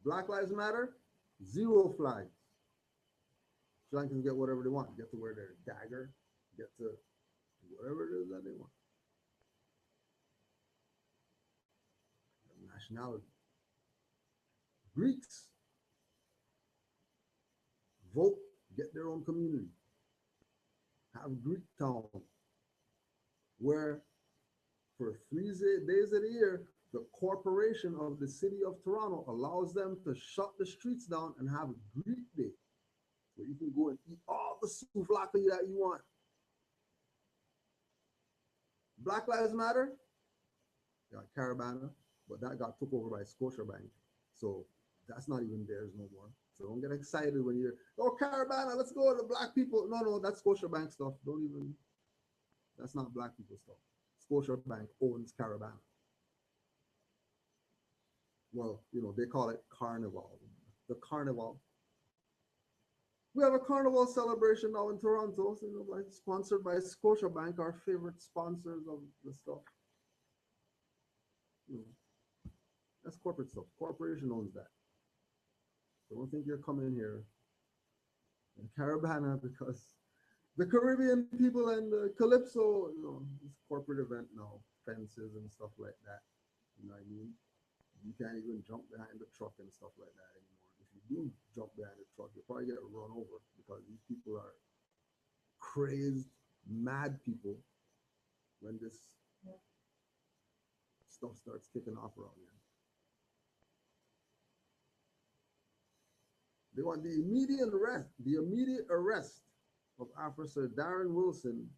Black Lives Matter, 0 flags. Sri Lankans get whatever they want. Get to wear their dagger, get to whatever it is that they want. Nationality. Greeks vote, get their own community. have Greek Town, where for 3 days of the year, the corporation of the city of Toronto allows them to shut the streets down and have a Greek Day, where you can go and eat all the souvlaki that you want. Black Lives Matter, got Carabana, but that got took over by Scotiabank. So that's not even theirs no more. So don't get excited when you're, oh, Carabana, let's go to the black people. No, that's Scotiabank stuff. Don't even, that's not black people stuff. Scotiabank owns Carabana. Well, they call it Carnival. The Carnival. We have a Carnival celebration now in Toronto, so, like sponsored by Scotiabank, our favorite sponsors of the stuff. That's corporate stuff. Corporation owns that. So don't think you're coming here in Carabana because the Caribbean people and the Calypso, this corporate event now, fences and stuff like that. You know what I mean? You can't even jump behind the truck and stuff like that anymore. If you do jump behind the truck, you'll probably get run over because these people are crazed, mad people when this stuff starts kicking off around here. They want the immediate arrest of Officer Darren Wilson.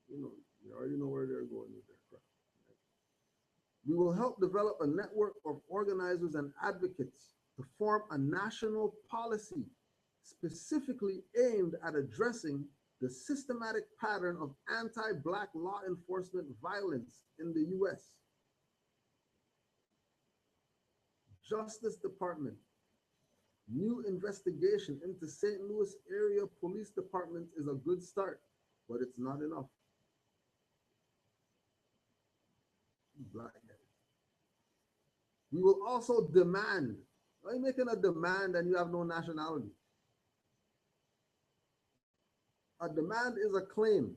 You already know where they're going with their crap. Right? We will help develop a network of organizers and advocates to form a national policy specifically aimed at addressing the systematic pattern of anti-Black law enforcement violence in the U.S. Justice Department. New investigation into St. Louis area police department is a good start, but it's not enough. Blackhead. We will also demand. Why are you making a demand and you have no nationality? A demand is a claim.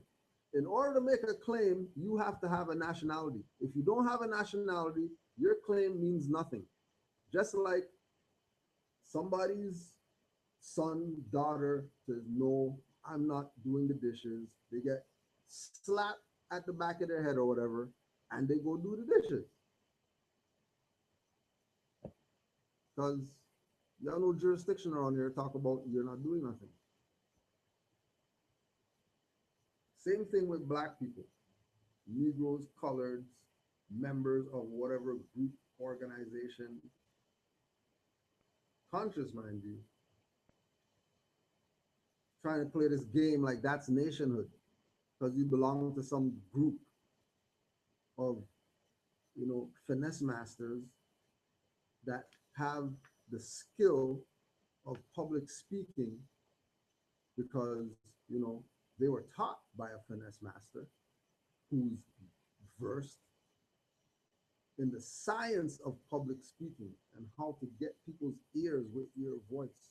In order to make a claim, you have to have a nationality. If you don't have a nationality, your claim means nothing. Just like somebody's son, daughter says, no, I'm not doing the dishes. They get slapped at the back of their head or whatever, and they go do the dishes. Because you have no jurisdiction around here to talk about you're not doing nothing. Same thing with Black people, Negroes, coloreds, members of whatever group, organization, conscious, mind you, trying to play this game like that's nationhood because you belong to some group of, finesse masters that have the skill of public speaking because, they were taught by a finesse master who's versed in the science of public speaking and how to get people's ears with your voice.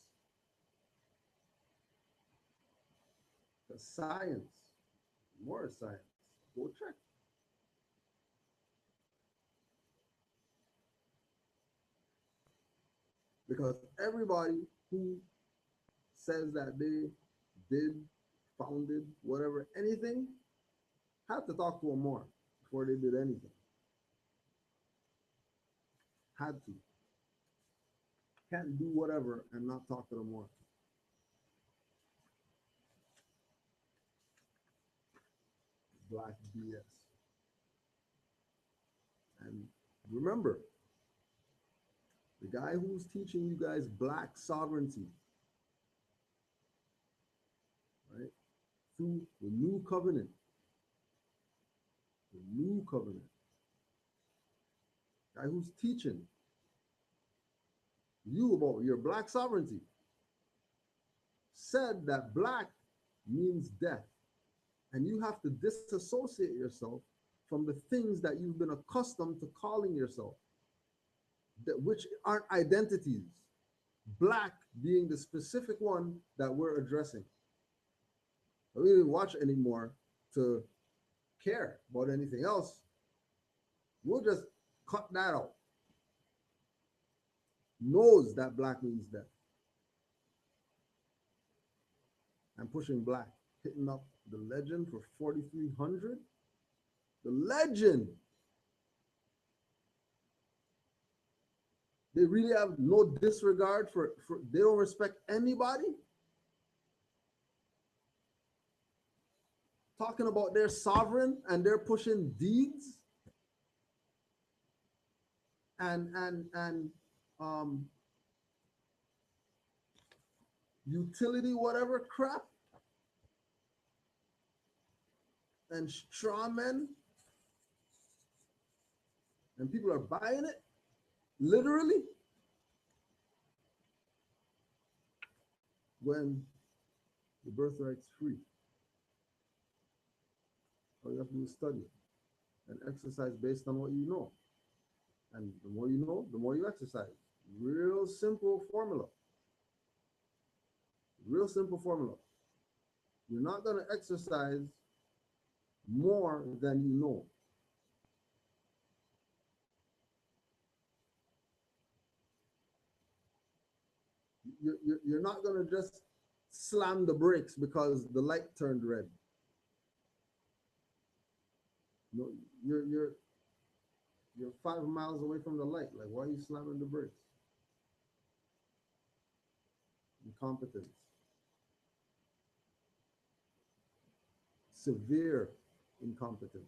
The science, more science, go check. Because everybody who says that they did, founded, whatever, anything, had to talk to a Moor before they did anything. Had to. Can't do whatever and not talk to them more. Black BS. And remember, the guy who's teaching you guys Black sovereignty, right? Through the new covenant. The new covenant. Guy who's teaching you about your Black sovereignty said that Black means death, and you have to disassociate yourself from the things that you've been accustomed to calling yourself, that which aren't identities, Black being the specific one that we're addressing. We didn't watch anymore to care about anything else. We'll just cut that out. Knows that Black means death. I'm pushing Black. hitting up the legend for 4,300. The legend. They really have no disregard for they don't respect anybody. Talking about their sovereign and they're pushing deeds and utility whatever crap and straw men, and people are buying it literally when the birthright's free. All you have to do is study and exercise based on what you know. And the more you know, the more you exercise. Real simple formula. Real simple formula. You're not going to exercise more than you know. You're not going to just slam the brakes because the light turned red. No, you're 5 miles away from the light. Like, why are you slamming the brakes? Incompetence. Severe incompetence.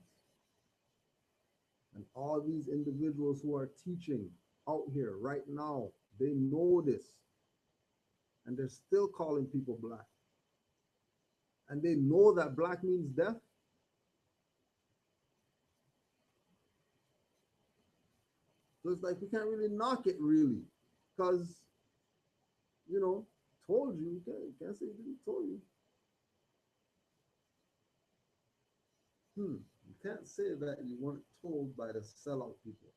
And all these individuals who are teaching out here right now, they know this. And they're still calling people black. And they know that black means death. So it's like we can't really knock it really. Because, you know, told you, you can't say didn't told you. You can't say that you weren't told by the sellout people.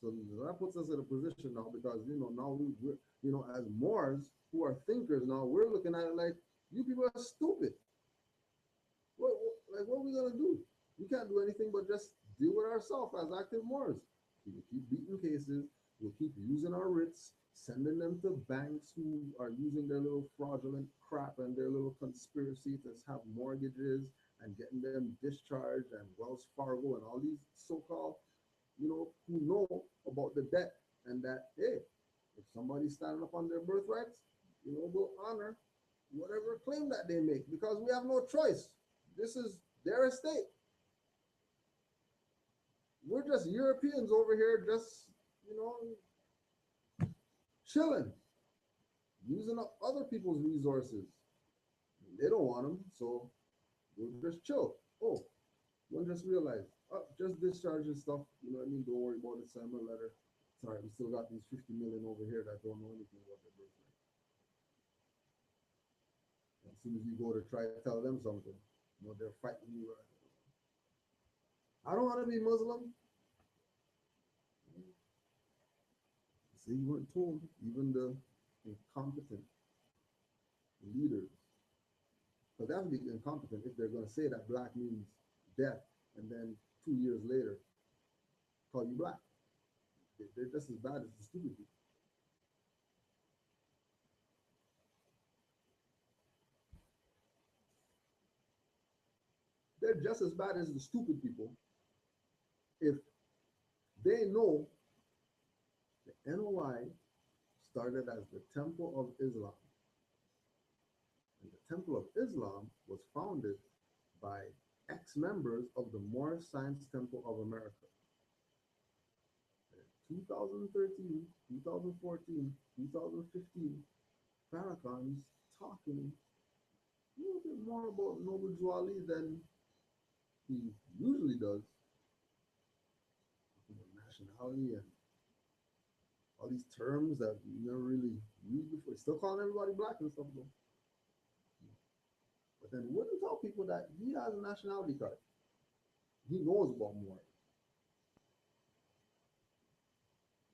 So that puts us in a position now because, you know, now we're, you know, as Moors who are thinkers now, we're looking at it like, you people are stupid. What are we going to do? We can't do anything but just deal with ourselves as active Moors. We'll keep beating cases. We'll keep using our writs, sending them to banks who are using their little fraudulent crap and their little conspiracy to have mortgages and getting them discharged, and Wells Fargo and all these so-called, you know, who know about the debt and that, hey, if somebody's standing up on their birthrights, you know, we'll honor whatever claim that they make because we have no choice. This is their estate. We're just Europeans over here just, you know, chilling, using up other people's resources. They don't want them, so we'll just chill. Oh, one just realized, just discharging stuff, you know what I mean? Don't worry about it, send them a letter. Sorry, we still got these 50 million over here that don't know anything about their birthright. As soon as you go to try to tell them something, you know, they're fighting you. I don't want to be Muslim. See, you weren't told, even the incompetent leaders. But that would be incompetent if they're going to say that black means death and then 2 years later call you black. They're just as bad as the stupid people. They're just as bad as the stupid people if they know the NOI started as the Temple of Islam. And the Temple of Islam was founded by ex-members of the Moor Science Temple of America. In 2013, 2014, 2015, Farrakhan's talking a little bit more about Noble Juali than he usually does. Nationality and all these terms that we never really used before. He's still calling everybody black and stuff though. But then wouldn't tell people that he has a nationality card. He knows about Moor.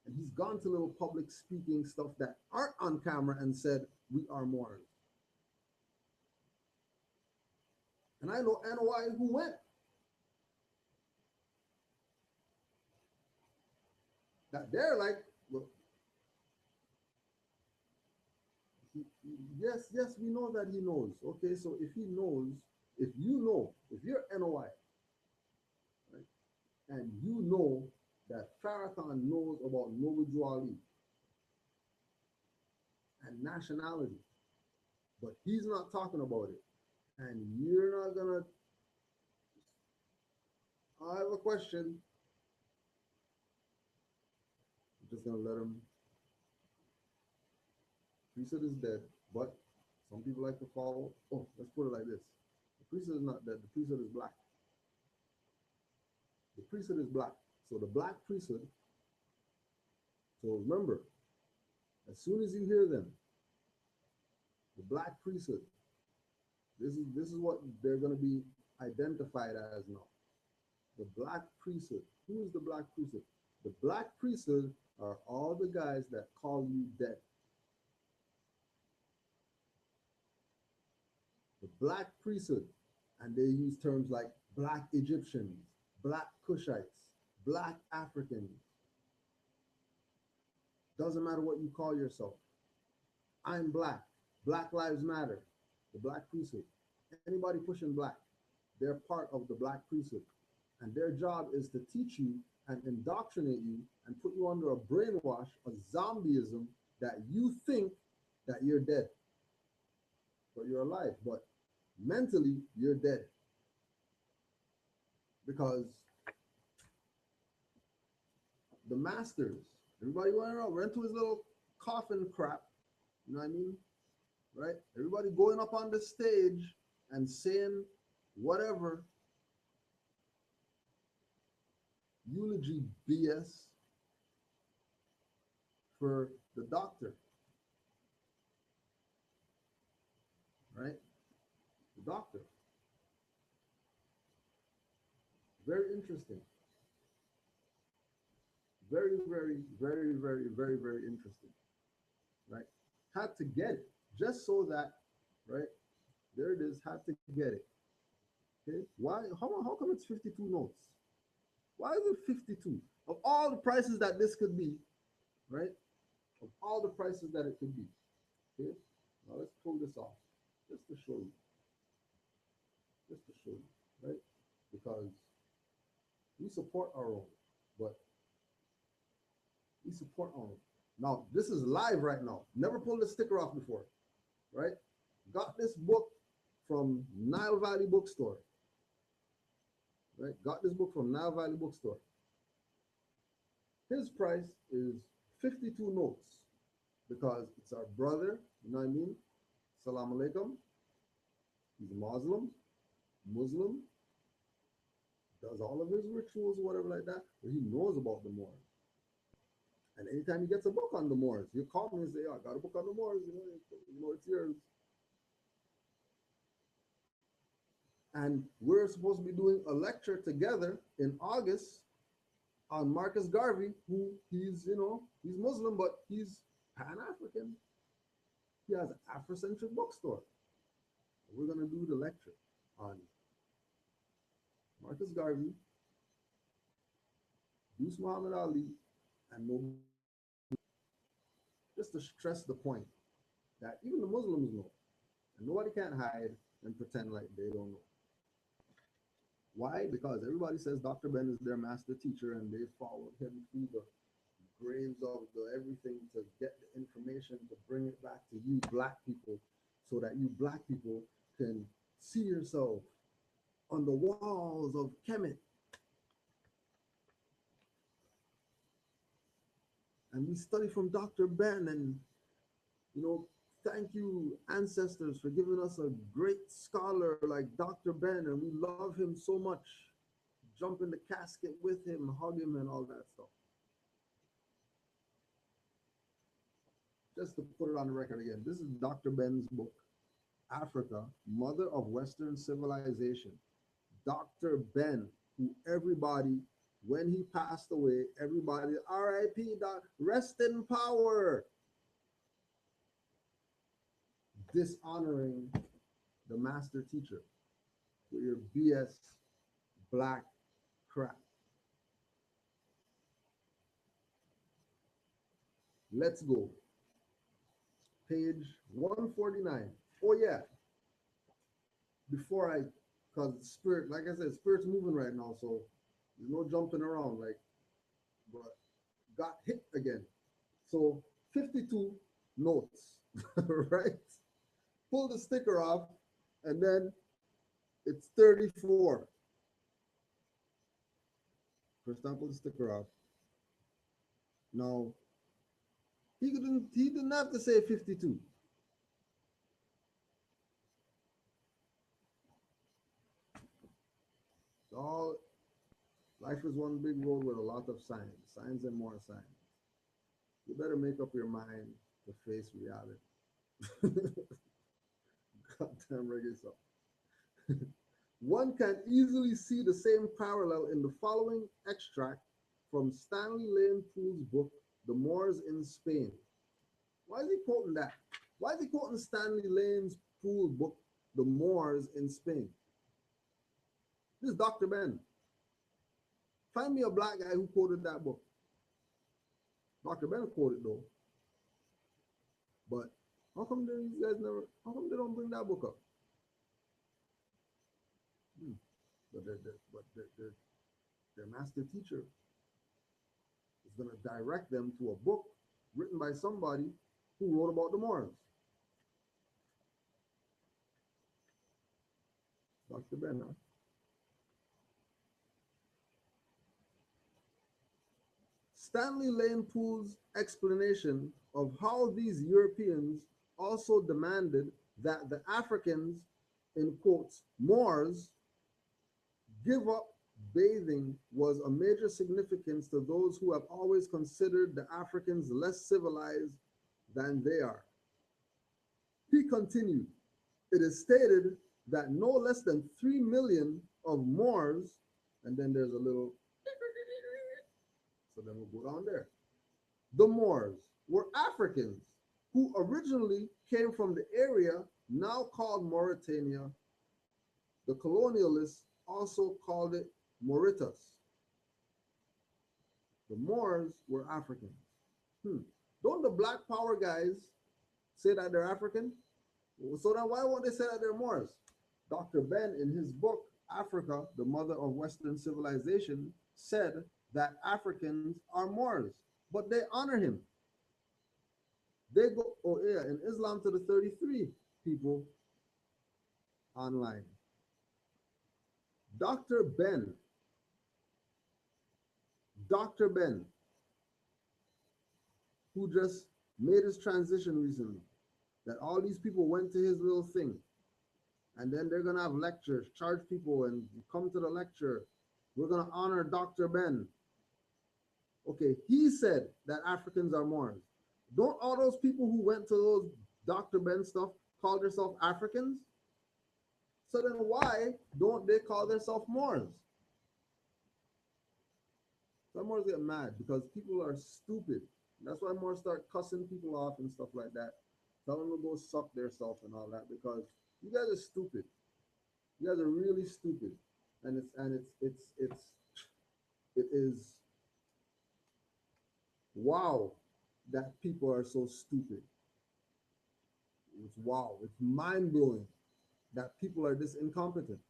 And he's gone to little public speaking stuff that aren't on camera and said, we are Moors. And I know NOI who went. That they're like, look, yes, we know that he knows. Okay, so if he knows, If you know, if you're NOI, right, and you know that Farrakhan knows about Noble Drew Ali and nationality, but he's not talking about it, and you're not gonna, I have a question. I'm just gonna let him. Priesthood is dead, but some people like to follow. Oh, let's put it like this: the priesthood is not dead. The priesthood is black. The priesthood is black. So the black priesthood. So remember, as soon as you hear them, the black priesthood. This is what they're going to be identified as now. The black priesthood. Who is the black priesthood? The black priesthood are all the guys that call you dead. The black priesthood, and they use terms like black Egyptians, black Cushites, black Africans. Doesn't matter what you call yourself. I'm black. Black Lives Matter. The black priesthood. Anybody pushing black, they're part of the black priesthood. And their job is to teach you and indoctrinate you and put you under a brainwash, a zombieism, that you think that you're dead, but you're alive. But mentally, you're dead. Because the masters, everybody went around, went to his little coffin crap, you know what I mean? Right? Everybody going up on the stage and saying whatever eulogy BS for the doctor, right? The doctor. Very interesting. Very, very, very, very, very, very interesting, right? Had to get it just so that, right? There it is. Had to get it. Okay. Why? How come it's 52 notes? Why is it 52? Of all the prices that this could be, right? Of all the prices that it could be. Okay. Now let's pull this off just to show you. Just to show you, right? Because we support our own, but we support our own. Now, this is live right now. Never pulled the sticker off before, right? Got this book from Nile Valley Bookstore, right? Got this book from Nile Valley Bookstore. His price is 52 notes because it's our brother, you know what I mean? Salam alaikum. He's a Muslim, does all of his rituals or whatever like that, but he knows about the Moors. And anytime he gets a book on the Moors, he'll call me and say, oh, I got a book on the Moors, you know, it's yours. And we're supposed to be doing a lecture together in August on Marcus Garvey, who he's, you know, he's Muslim, but he's Pan-African. He has an Afrocentric bookstore. We're going to do the lecture on Marcus Garvey, Deuce Muhammad Ali, and Noble, just to stress the point that even the Muslims know, and nobody can hide and pretend like they don't know. Why? Because everybody says Dr. Ben is their master teacher, and they followed him through the graves of the everything to get the information to bring it back to you black people, so that you black people can see yourself on the walls of Kemet. And we study from Dr. Ben, and, you know, thank you, ancestors, for giving us a great scholar like Dr. Ben, and we love him so much. Jump in the casket with him, hug him, and all that stuff. Just to put it on the record again, this is Dr. Ben's book, Africa, Mother of Western Civilization. Dr. Ben, who everybody, when he passed away, everybody, R.I.P., rest in power, dishonoring the master teacher with your BS black crap. Let's go. Page 149. Oh yeah. Before I because spirit, like I said, spirit's moving right now, so there's no jumping around. Like, but got hit again. So 52 notes, right? Pull the sticker off, and then it's 34. First time, pull the sticker off. Now he didn't have to say 52. All life is one big road with a lot of signs, signs and more signs. You better make up your mind to face reality. Goddamn reggae song. One can easily see the same parallel in the following extract from Stanley Lane Poole's book, The Moors in Spain. Why is he quoting that? Why is he quoting Stanley Lane's Poole book, The Moors in Spain? This is Dr. Ben. Find me a black guy who quoted that book. Dr. Ben quoted though. But how come these guys never, how come they don't bring that book up? But their master teacher is going to direct them to a book written by somebody who wrote about the Moors. Dr. Ben, huh? Stanley Lane Poole's explanation of how these Europeans also demanded that the Africans, in quotes, Moors, give up bathing was a major significance to those who have always considered the Africans less civilized than they are. He continued, it is stated that no less than 3 million of Moors, and then there's a little, so then we'll go down there. The Moors were Africans who originally came from the area now called Mauritania. The colonialists also called it Mauritius. The Moors were Africans. Don't the Black Power guys say that they're African? So then why won't they say that they're Moors? Dr. Ben, in his book, Africa, the Mother of Western Civilization, said that Africans are Moors, but they honor him. They go, oh yeah, in Islam to the 33 people online. Dr. Ben, who just made his transition recently, that all these people went to his little thing, and then they're gonna have lectures, charge people, and come to the lecture. We're gonna honor Dr. Ben. Okay, he said that Africans are Moors. Don't all those people who went to those Dr. Ben stuff call themselves Africans? So then why don't they call themselves Moors? Some Moors get mad because people are stupid. That's why Moors start cussing people off and stuff like that. Tell them to go suck their self and all that, because you guys are stupid. You guys are really stupid. And it is wow that people are so stupid. It's wow. It's mind-blowing that people are this incompetent.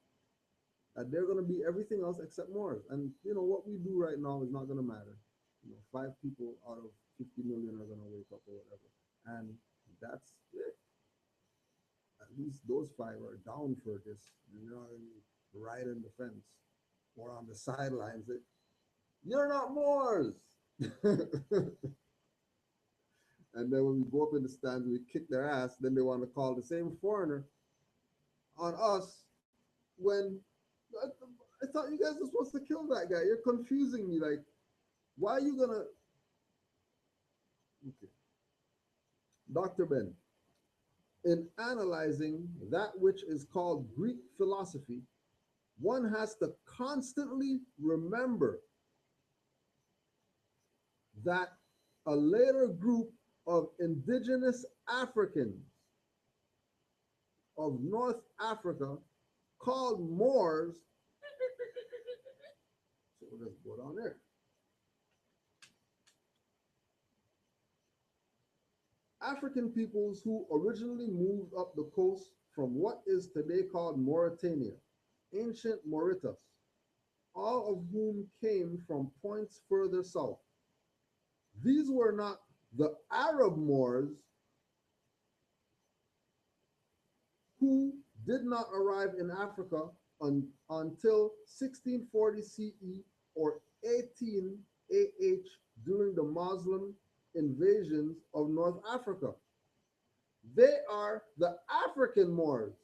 That they're going to be everything else except Moors. And you know what we do right now is not going to matter. You know, 5 people out of 50 million are going to wake up or whatever. And that's it. At least those 5 are down for this, you know, right in the fence or on the sidelines. You're not Moors. And then when we go up in the stands, we kick their ass. Then they want to call the same foreigner on us when I thought you guys were supposed to kill that guy. You're confusing me. Like, why are you gonna? Okay. Dr. Ben, in analyzing that which is called Greek philosophy, one has to constantly remember that a later group of indigenous Africans of North Africa called Moors, so let's go down there. African peoples who originally moved up the coast from what is today called Mauritania ancient Mauritius, all of whom came from points further south. These were not the Arab Moors who did not arrive in Africa until 1640 CE or 18 AH during the Muslim invasions of North Africa. They are the African Moors,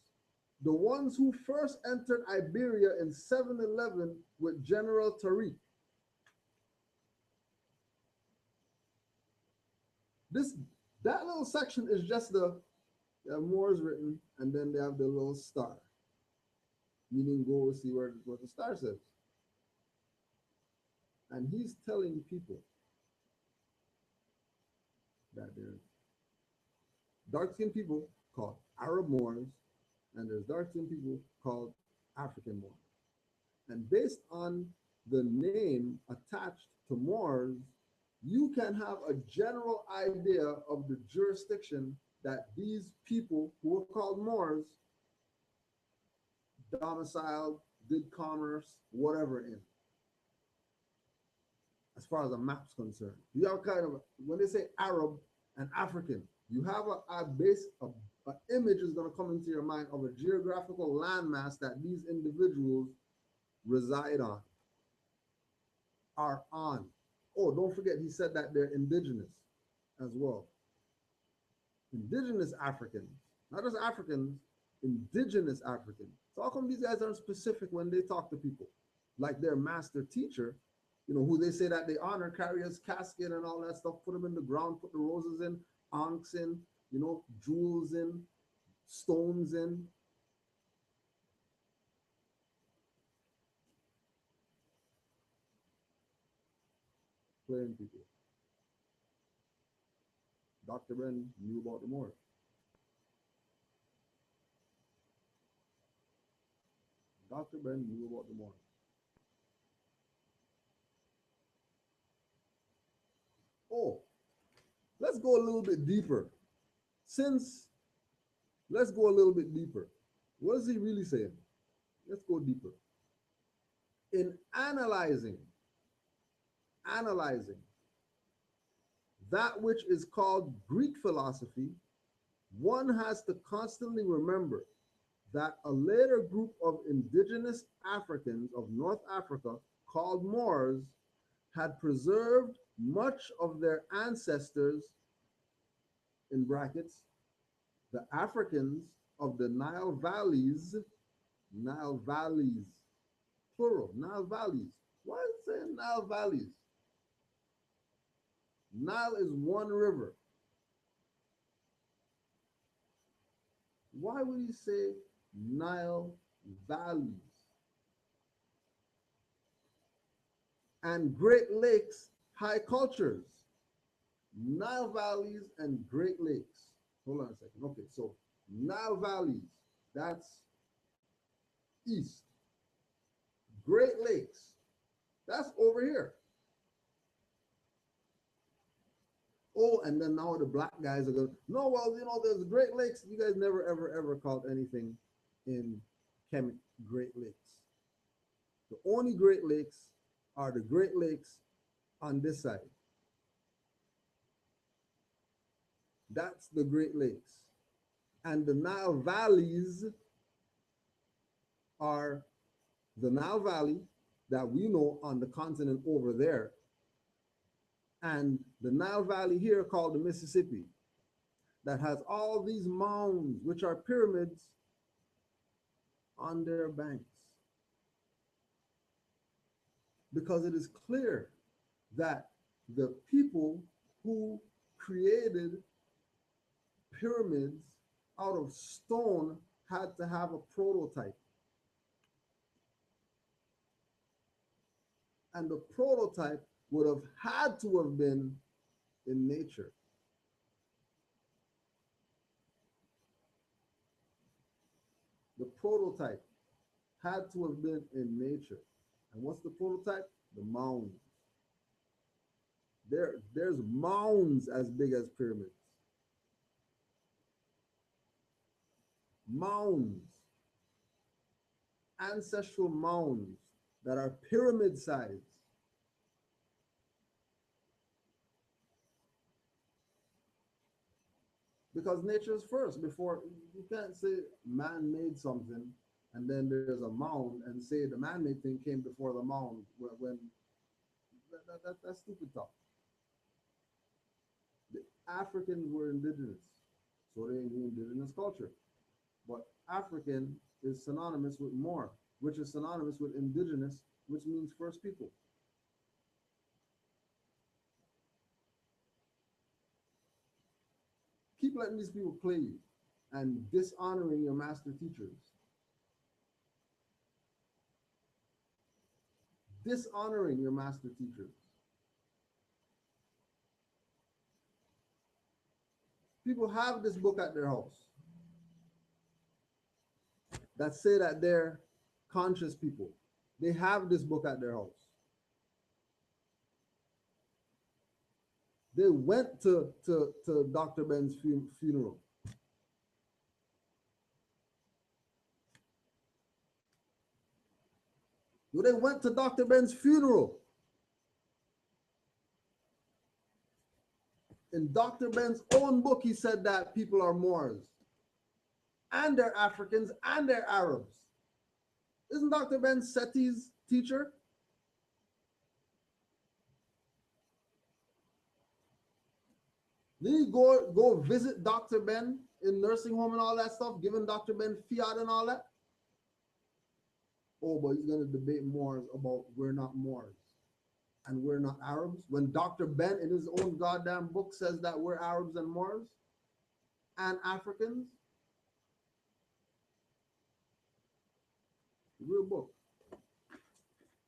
the ones who first entered Iberia in 711 with General Tariq. That little section is just the Moors written, and then they have the little star, meaning go see what the star says. And he's telling people that there's dark-skinned people called Arab Moors, and there's dark-skinned people called African Moors. And based on the name attached to Moors, you can have a general idea of the jurisdiction that these people who were called Moors domiciled, did commerce, whatever in. As far as a map's concerned, you have kind of, when they say Arab and African, you have an image is going to come into your mind of a geographical landmass that these individuals reside on, are on. Oh, don't forget, he said that they're indigenous as well. Indigenous Africans, not just Africans, indigenous Africans. So how come these guys aren't specific when they talk to people? Like their master teacher, who they say that they honor, carry his casket and all that stuff, put them in the ground, put the roses in, ankhs in, jewels in, stones in. Playing people. Dr. Ben knew about the Moors. Dr. Ben knew about the Moors. Oh, let's go a little bit deeper. Let's go a little bit deeper. What is he really saying? Let's go deeper. In analyzing that which is called Greek philosophy, one has to constantly remember that a later group of indigenous Africans of North Africa called Moors had preserved much of their ancestors, in brackets, the Africans of the Nile valleys, plural, Nile valleys. Why is it saying Nile valleys? Nile is one river. Why would he say Nile valleys? And Great Lakes high cultures. Nile valleys and Great Lakes. Hold on a second. Okay, so Nile valleys, that's east. Great Lakes, that's over here. Oh, and then now the black guys are going, no, well, there's Great Lakes. You guys never, ever called anything in Kemet Great Lakes. The only Great Lakes are the Great Lakes on this side. That's the Great Lakes. And the Nile valleys are the Nile Valley that we know on the continent over there, and the Nile Valley here called the Mississippi, that has all these mounds, which are pyramids, on their banks. Because it is clear that the people who created pyramids out of stone had to have a prototype. And the prototype would have had to have been in nature. The prototype had to have been in nature. And what's the prototype? The mounds. There's mounds as big as pyramids. Mounds. ancestral mounds that are pyramid sized. Because nature is first before you can't say man made something and then there's a mound and say the man made thing came before the mound when that's stupid talk. The Africans were indigenous, so they knew indigenous culture. But African is synonymous with Moor, which is synonymous with indigenous, which means first people. Keep letting these people play you and dishonoring your master teachers. Dishonoring your master teachers. People have this book at their house that say that they're conscious people. They have this book at their house. They went to Dr. Ben's funeral. They went to Dr. Ben's funeral. In Dr. Ben's own book, he said that people are Moors, and they're Africans, and they're Arabs. Isn't Dr. Ben Seti's teacher? Did he go visit Dr. Ben in nursing home and all that stuff, giving Dr. Ben fiat and all that? Oh, but he's going to debate Moors about we're not Moors and we're not Arabs. When Dr. Ben in his own goddamn book says that we're Arabs and Moors and Africans. The real book.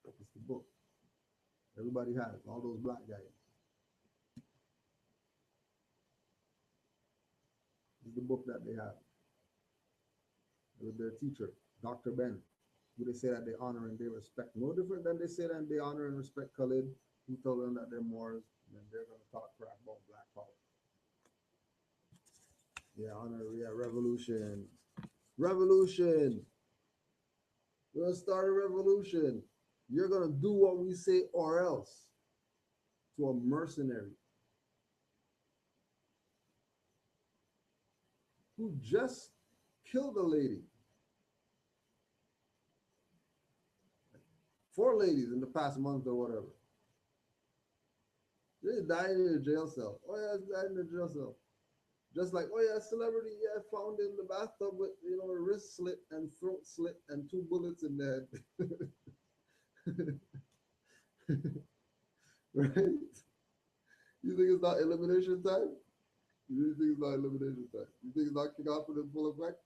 It's the book. Everybody has, all those black guys. It's the book that they have. With their teacher, Dr. Ben, who they say that they honor and they respect. No different than they say that they honor and respect Khalid, who told them that they're Moors, and then they're going to talk crap about black power. Yeah, honor, yeah, revolution. Revolution. We're going to start a revolution. You're going to do what we say or else to a mercenary who just killed a lady. 4 ladies in the past month or whatever. They died in a jail cell. Oh yeah, died in a jail cell. Just like, oh yeah, celebrity, yeah, found in the bathtub with, you know, a wrist slit and throat slit and 2 bullets in the head. Right? You think it's not elimination time? You think it's not elimination time? You think it's not kick off in full effect?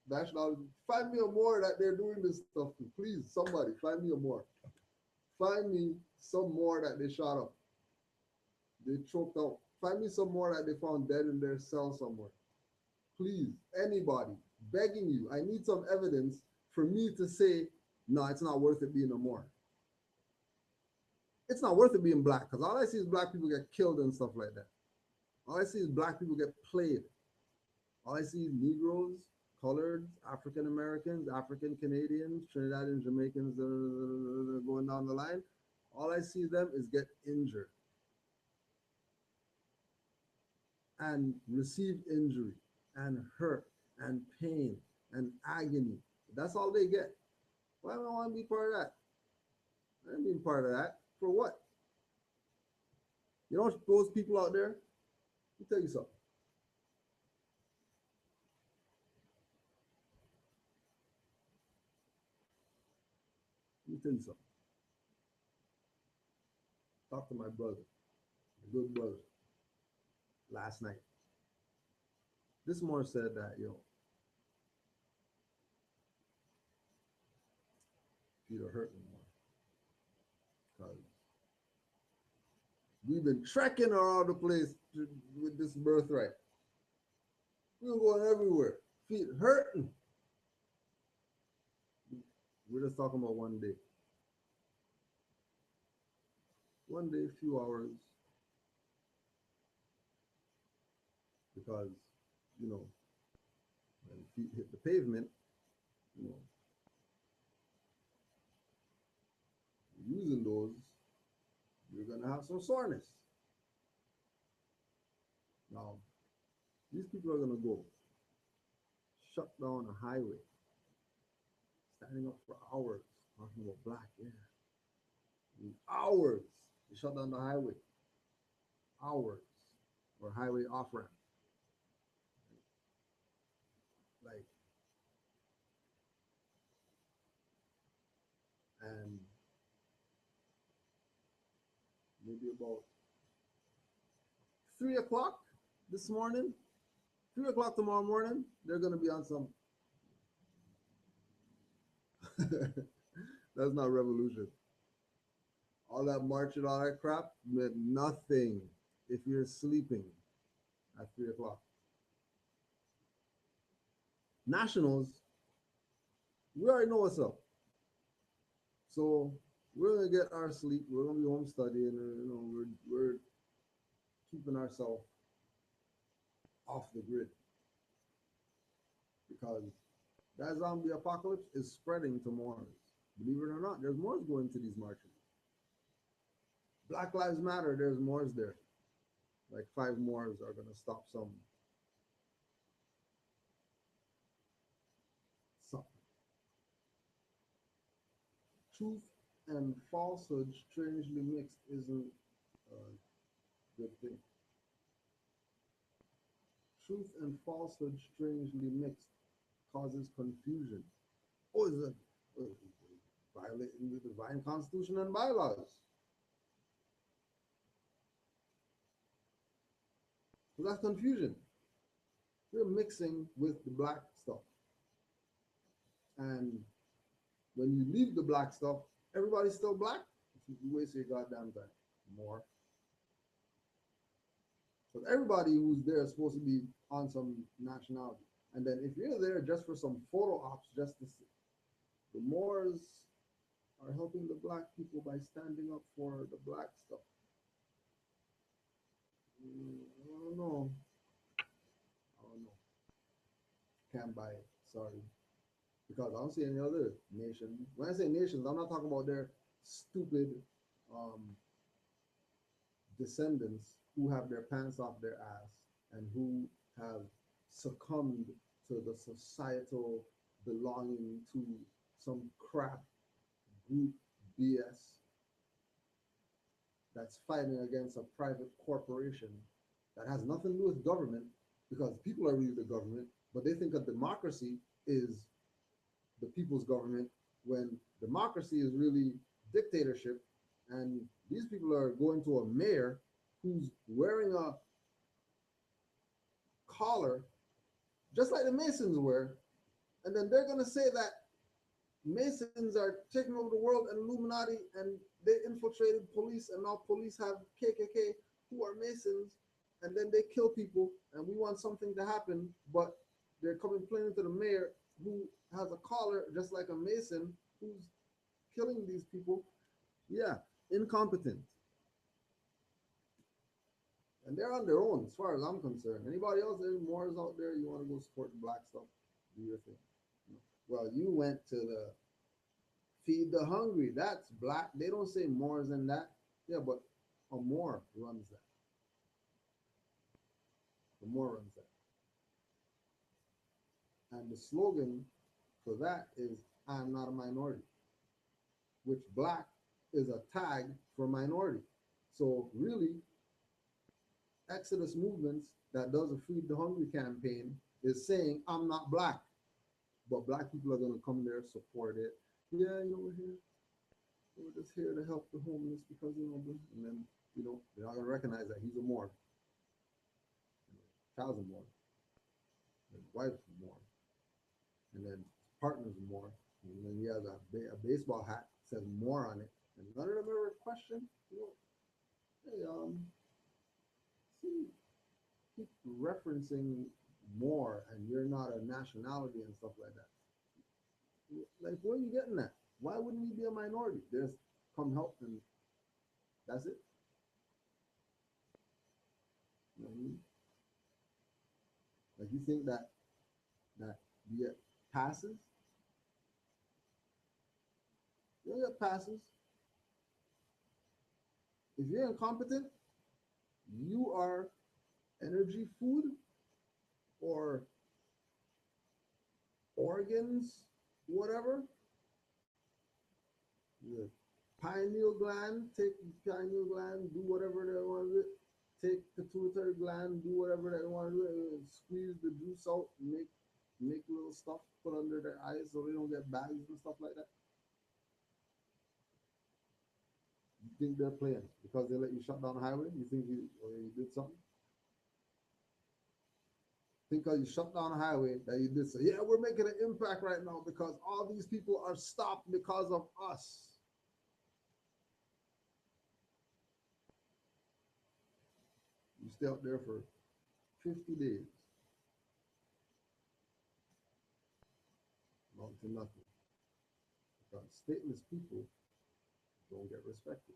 National, find me a Moor that they're doing this stuff to. Please, somebody, find me a Moor. Find me some Moor that they shot up. They choked out. Find me some Moor that they found dead in their cell somewhere. Please, anybody, begging you. I need some evidence for me to say, no, it's not worth it being a Moor. It's not worth it being black, because all I see is black people get killed and stuff like that. All I see is black people get played. All I see is Negroes, colored, African Americans, African Canadians, Trinidad and Jamaicans going down the line. All I see them is get injured and receive injury and hurt and pain and agony. That's all they get. Why do I want to be part of that? I didn't mean part of that. For what? You know those people out there? Let me tell you something. Let me tell you something. Talk to my brother, my good brother, last night. This Moor said that, yo, feet are hurting more. Because we've been trekking around the place with this birthright. We were going everywhere. Feet hurting. We're just talking about one day. One day, a few hours. Because, you know, when feet hit the pavement, you know, using those, you're gonna have some soreness. Now, these people are gonna go shut down a highway, standing up for hours, talking about black, yeah. Hours. They shut down the highway. Hours. Or highway off ramp. Like, and maybe about 3 o'clock this morning, 3 o'clock tomorrow morning, they're gonna be on some. That's not revolution. All that marching, all that crap meant nothing if you're sleeping at 3 o'clock. Nationals, we already know what's up. So we're gonna get our sleep. We're gonna be home studying. We're keeping ourselves off the grid because that zombie apocalypse is spreading to Moors. Believe it or not, there's Moors going to these marches. Black Lives Matter, there's Moors there. Like 5 Moors are gonna stop something. Truth and falsehood strangely mixed isn't a good thing. Truth and falsehood strangely mixed causes confusion. Oh, is it violating the divine constitution and bylaws? So that's confusion. You're mixing with the black stuff. And when you leave the black stuff, everybody's still black. You waste your goddamn time. More. Because everybody who's there is supposed to be on some nationality. And then if you're there just for some photo ops, just to see, the Moors are helping the black people by standing up for the black stuff. I don't know. Can't buy it. Sorry. Because I don't see any other nation. When I say nations, I'm not talking about their stupid descendants who have their pants off their ass and who have succumbed to the societal belonging to some crap group BS that's fighting against a private corporation that has nothing to do with government, because people are really the government, but they think that democracy is the people's government when democracy is really dictatorship. And these people are going to a mayor who's wearing a collar just like the Masons wear, and then they're going to say that Masons are taking over the world and Illuminati, and they infiltrated police, and now police have KKK who are Masons, and then they kill people, and we want something to happen, but they're complaining to the mayor who has a collar just like a Mason who's killing these people. Yeah, incompetent. And they're on their own as far as I'm concerned. Anybody else, there's Moors out there, you want to go support the black stuff, do your thing. Well, you went to the feed the hungry. That's black. They don't say Moors in that. Yeah, but a Moor runs that. The Moor runs that. And the slogan for that is, I'm not a minority, which black is a tag for minority. So really, Exodus movements that does a Feed the Hungry campaign is saying, I'm not black. But black people are going to come there, support it. Yeah, we're here. We're just here to help the homeless because, and then, they're not going to recognize that he's a Moor. Child's a Moor. His wife's a Moor. And then his partner's a Moor. And then he has a baseball hat that says Moor on it. And none of them ever question, hey, keep referencing Moor and you're not a nationality and stuff like that. Like, where are you getting that? Why wouldn't we be a minority? There's come help and that's it. You know what I mean? Like, you think that you get passes? You don't get passes. If you're incompetent, you are energy food or organs, whatever. The pineal gland, take the pineal gland, do whatever they want with it. Take pituitary gland, do whatever they want with it. Squeeze the juice out, make little stuff, put under their eyes so they don't get bags and stuff like that. You think they're playing because they let you shut down a highway? You think you did something? Think because you shut down a highway that you did so. Yeah, we're making an impact right now because all these people are stopped because of us. You stay out there for 50 days. Not to nothing. Because stateless people don't get respected.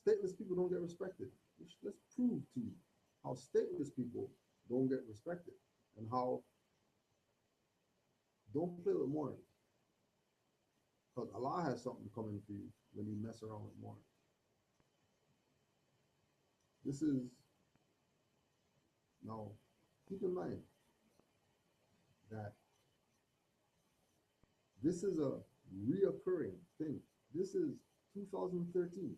Stateless people don't get respected. Let's prove to you how stateless people don't get respected and how don't play with Moors. Because Allah has something coming for you when you mess around with Moors. This is, now, keep in mind that this is a reoccurring thing. This is 2013.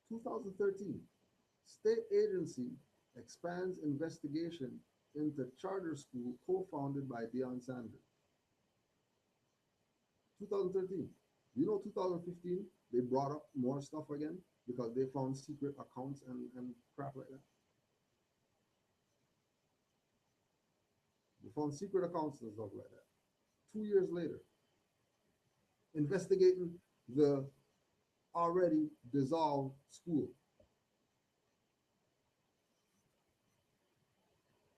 2013. State agency expands investigation into charter school co-founded by Deion Sanders. 2013. You know 2015, they brought up more stuff again because they found secret accounts and crap like that. They found secret accounts and stuff like that. 2 years later, investigating the already dissolved school.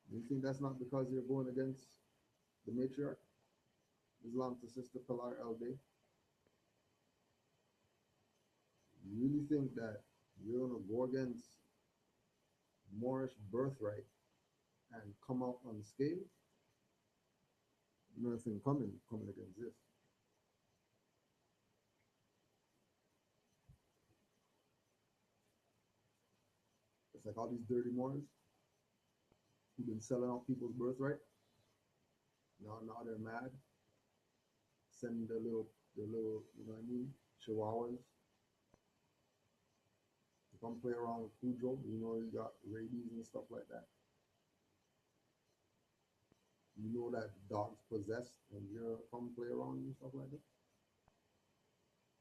You think that's not because you're going against the matriarch, Islam to Sister Pilar El Day? You really think that you're going to go against Moorish birthright and come out unscathed? Nothing coming against this. It's like all these dirty Moors who've been selling out people's birthright. Now they're mad. Sending their little, you know what I mean, chihuahuas to come play around with Cujo. You know you got rabies and stuff like that. You know that dog's possessed and you're come play around and stuff like that.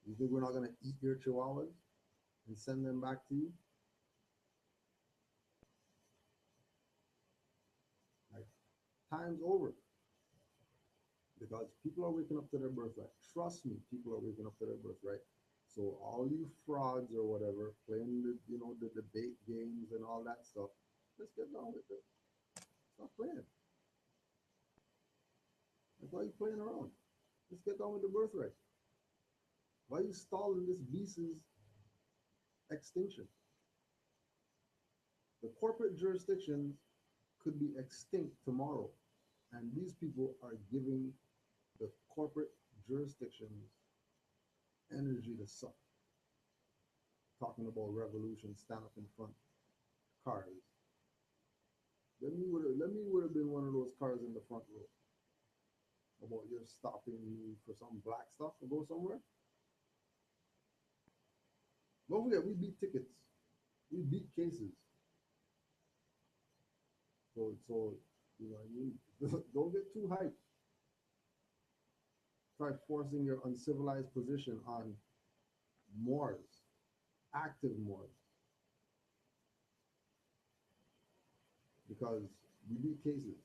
You think we're not gonna eat your chihuahuas and send them back to you? Like, time's over. Because people are waking up to their birthright. Trust me, people are waking up to their birthright. So all you frauds or whatever, playing the debate games and all that stuff, let's get down with it. Stop playing. Like, why are you playing around? Let's get down with the birthright. Why are you stalling this beast's extinction? The corporate jurisdictions could be extinct tomorrow, and these people are giving the corporate jurisdictions energy to suck. Talking about revolution, stand up in front, cars. Let me would have been one of those cars in the front row. About you're stopping me for some black stuff to go somewhere. Don't forget, we beat tickets, we beat cases. So you know what I mean. Don't get too hyped. Try forcing your uncivilized position on Moors, active Moors, because we beat cases.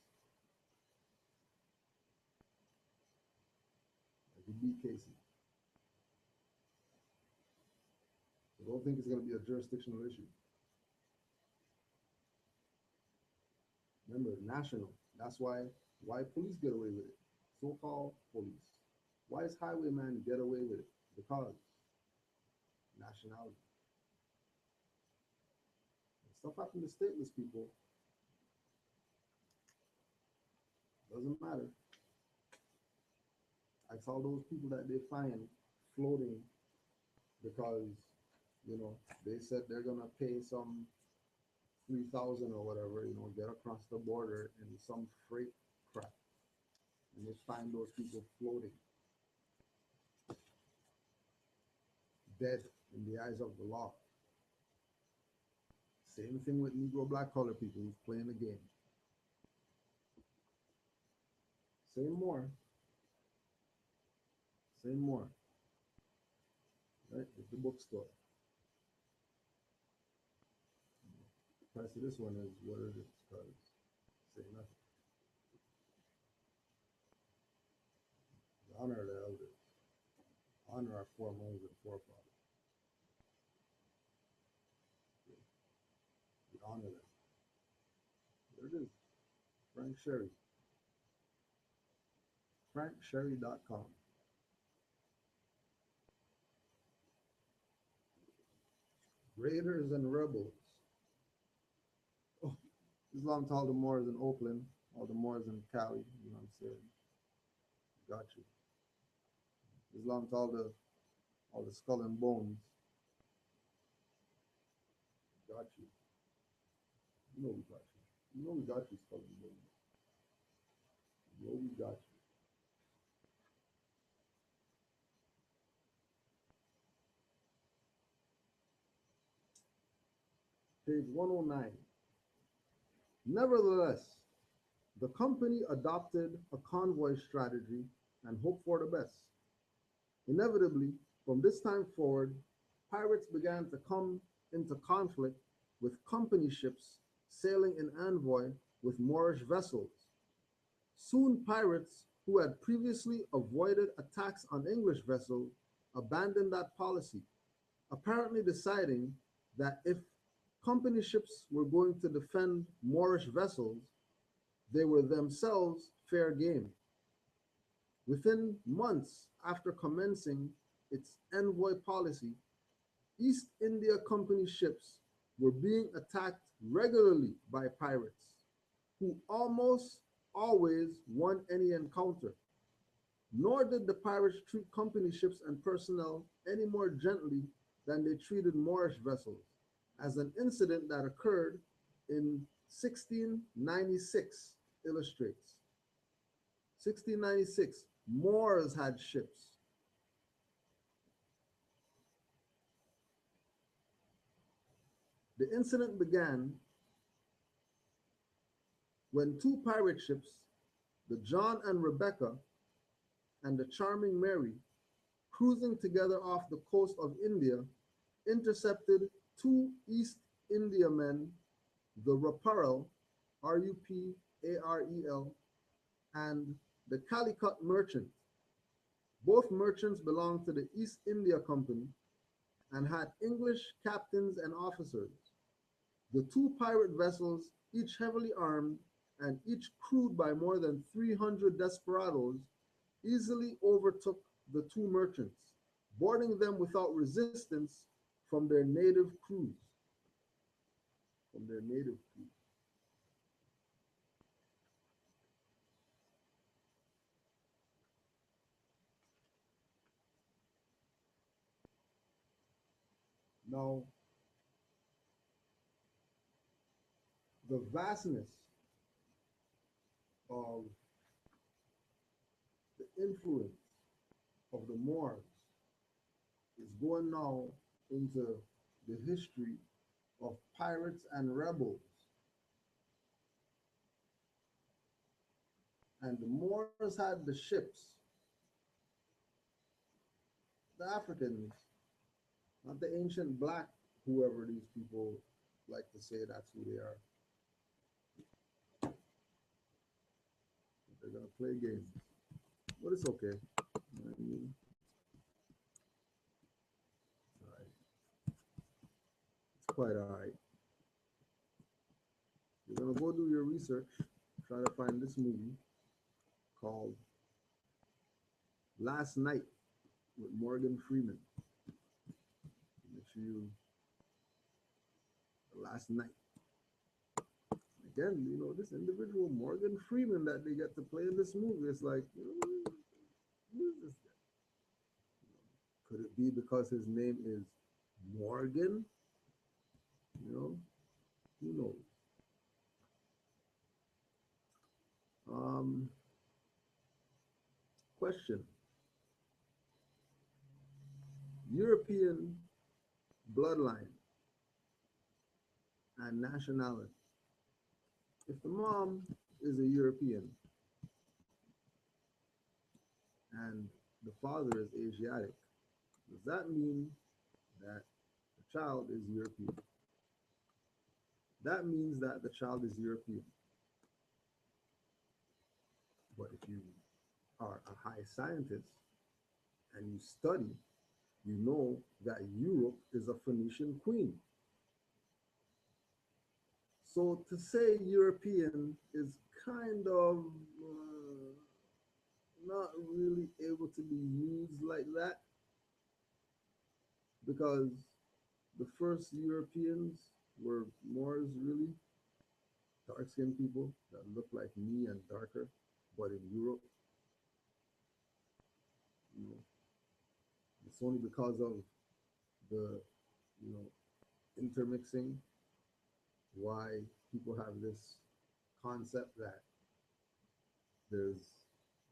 We beat cases. So don't think it's going to be a jurisdictional issue. Remember, national. That's why police get away with it. So-called police. Why does highwayman get away with it? Because nationality. Stuff happened to stateless people. Doesn't matter. I saw those people that they find floating because, you know, they said they're gonna pay some 3,000 or whatever, you know, get across the border in some freight crap, and they find those people floating, dead in the eyes of the law. Same thing with Negro black color people who's playing the game. Say more. Say more. Right? It's the bookstore. The price of this one is what it is, because say nothing. Honor the elders. Honor our foremothers and forefathers. We honor them. There it is. Frank Sherry. FrankSherry.com. Raiders and rebels. Oh, Islam to all the Moors in Oakland, all the Moors in Cali, you know what I'm saying? Got you. Islam to all the skull and bones. Got you. You know we got you. You know we got you, skull and bones. You know we got you. Page 109. Nevertheless, the company adopted a convoy strategy and hoped for the best. Inevitably, from this time forward, pirates began to come into conflict with company ships sailing in envoy with Moorish vessels. Soon pirates who had previously avoided attacks on English vessels abandoned that policy, apparently deciding that if company ships were going to defend Moorish vessels, they were themselves fair game. Within months after commencing its envoy policy, East India Company ships were being attacked regularly by pirates, who almost always won any encounter. Nor did the pirates treat company ships and personnel any more gently than they treated Moorish vessels, as an incident that occurred in 1696 illustrates. 1696, Moors had ships. The incident began when two pirate ships, the John and Rebecca and the Charming Mary, cruising together off the coast of India, intercepted two East Indiamen, the Ruparel, Ruparel, and the Calicut merchant. Both merchants belonged to the East India Company and had English captains and officers. The two pirate vessels, each heavily armed and each crewed by more than 300 desperadoes, easily overtook the two merchants, boarding them without resistance from their native crews. Now, the vastness of the influence of the Moors is going now into the history of pirates and rebels. And the Moors had the ships, the Africans, not the ancient black, whoever these people like to say that's who they are. They're gonna play games, but it's okay. You know what I mean? All right. It's quite all right. You're gonna go do your research, try to find this movie called Last Night with Morgan Freeman. Make sure you Last Night. Again, you know, this individual Morgan Freeman that they get to play in this movie, it's like, you know, who is this guy? Could it be because his name is Morgan? You know, who knows? Question. European bloodline and nationality. If the mom is a European and the father is Asiatic, does that mean that the child is European? That means that the child is European. But if you are a high scientist and you study, you know that Europe is a Phoenician queen. So to say European is kind of not really able to be used like that, because the first Europeans were Moors, really dark-skinned people that look like me and darker, but in Europe, you know, it's only because of the, you know, intermixing why people have this concept that there's,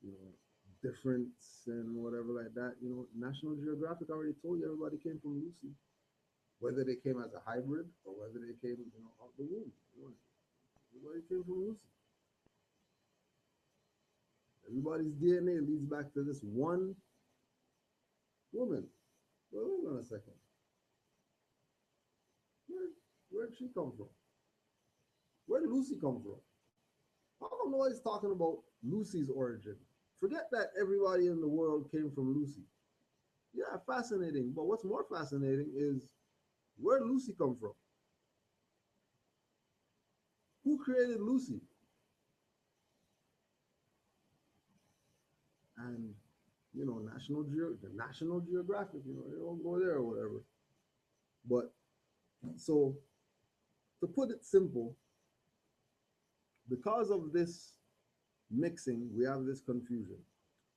you know, difference and whatever like that. You know, National Geographic already told you everybody came from Lucy, whether they came as a hybrid or whether they came, you know, out the womb. You know, everybody came from Lucy. Everybody's DNA leads back to this one woman. Well, hold on a second. Where'd she come from? Where did Lucy come from? How come nobody's talking about Lucy's origin? Forget that everybody in the world came from Lucy. Yeah, fascinating. But what's more fascinating is where did Lucy come from? Who created Lucy? And you know, the National Geographic, you know, they don't go there or whatever. But so to put it simple, because of this mixing, we have this confusion.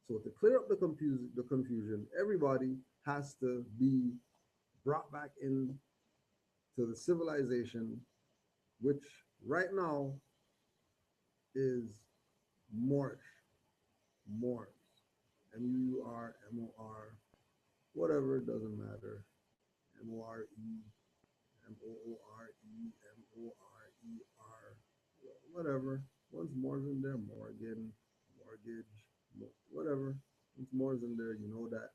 So to clear up the confusion, everybody has to be brought back in to the civilization, which right now is Moorish, Moors, Mur, whatever, it doesn't matter. More, Morer, whatever. Once more's in there, Morgan, mortgage, whatever. Once more's in there, you know that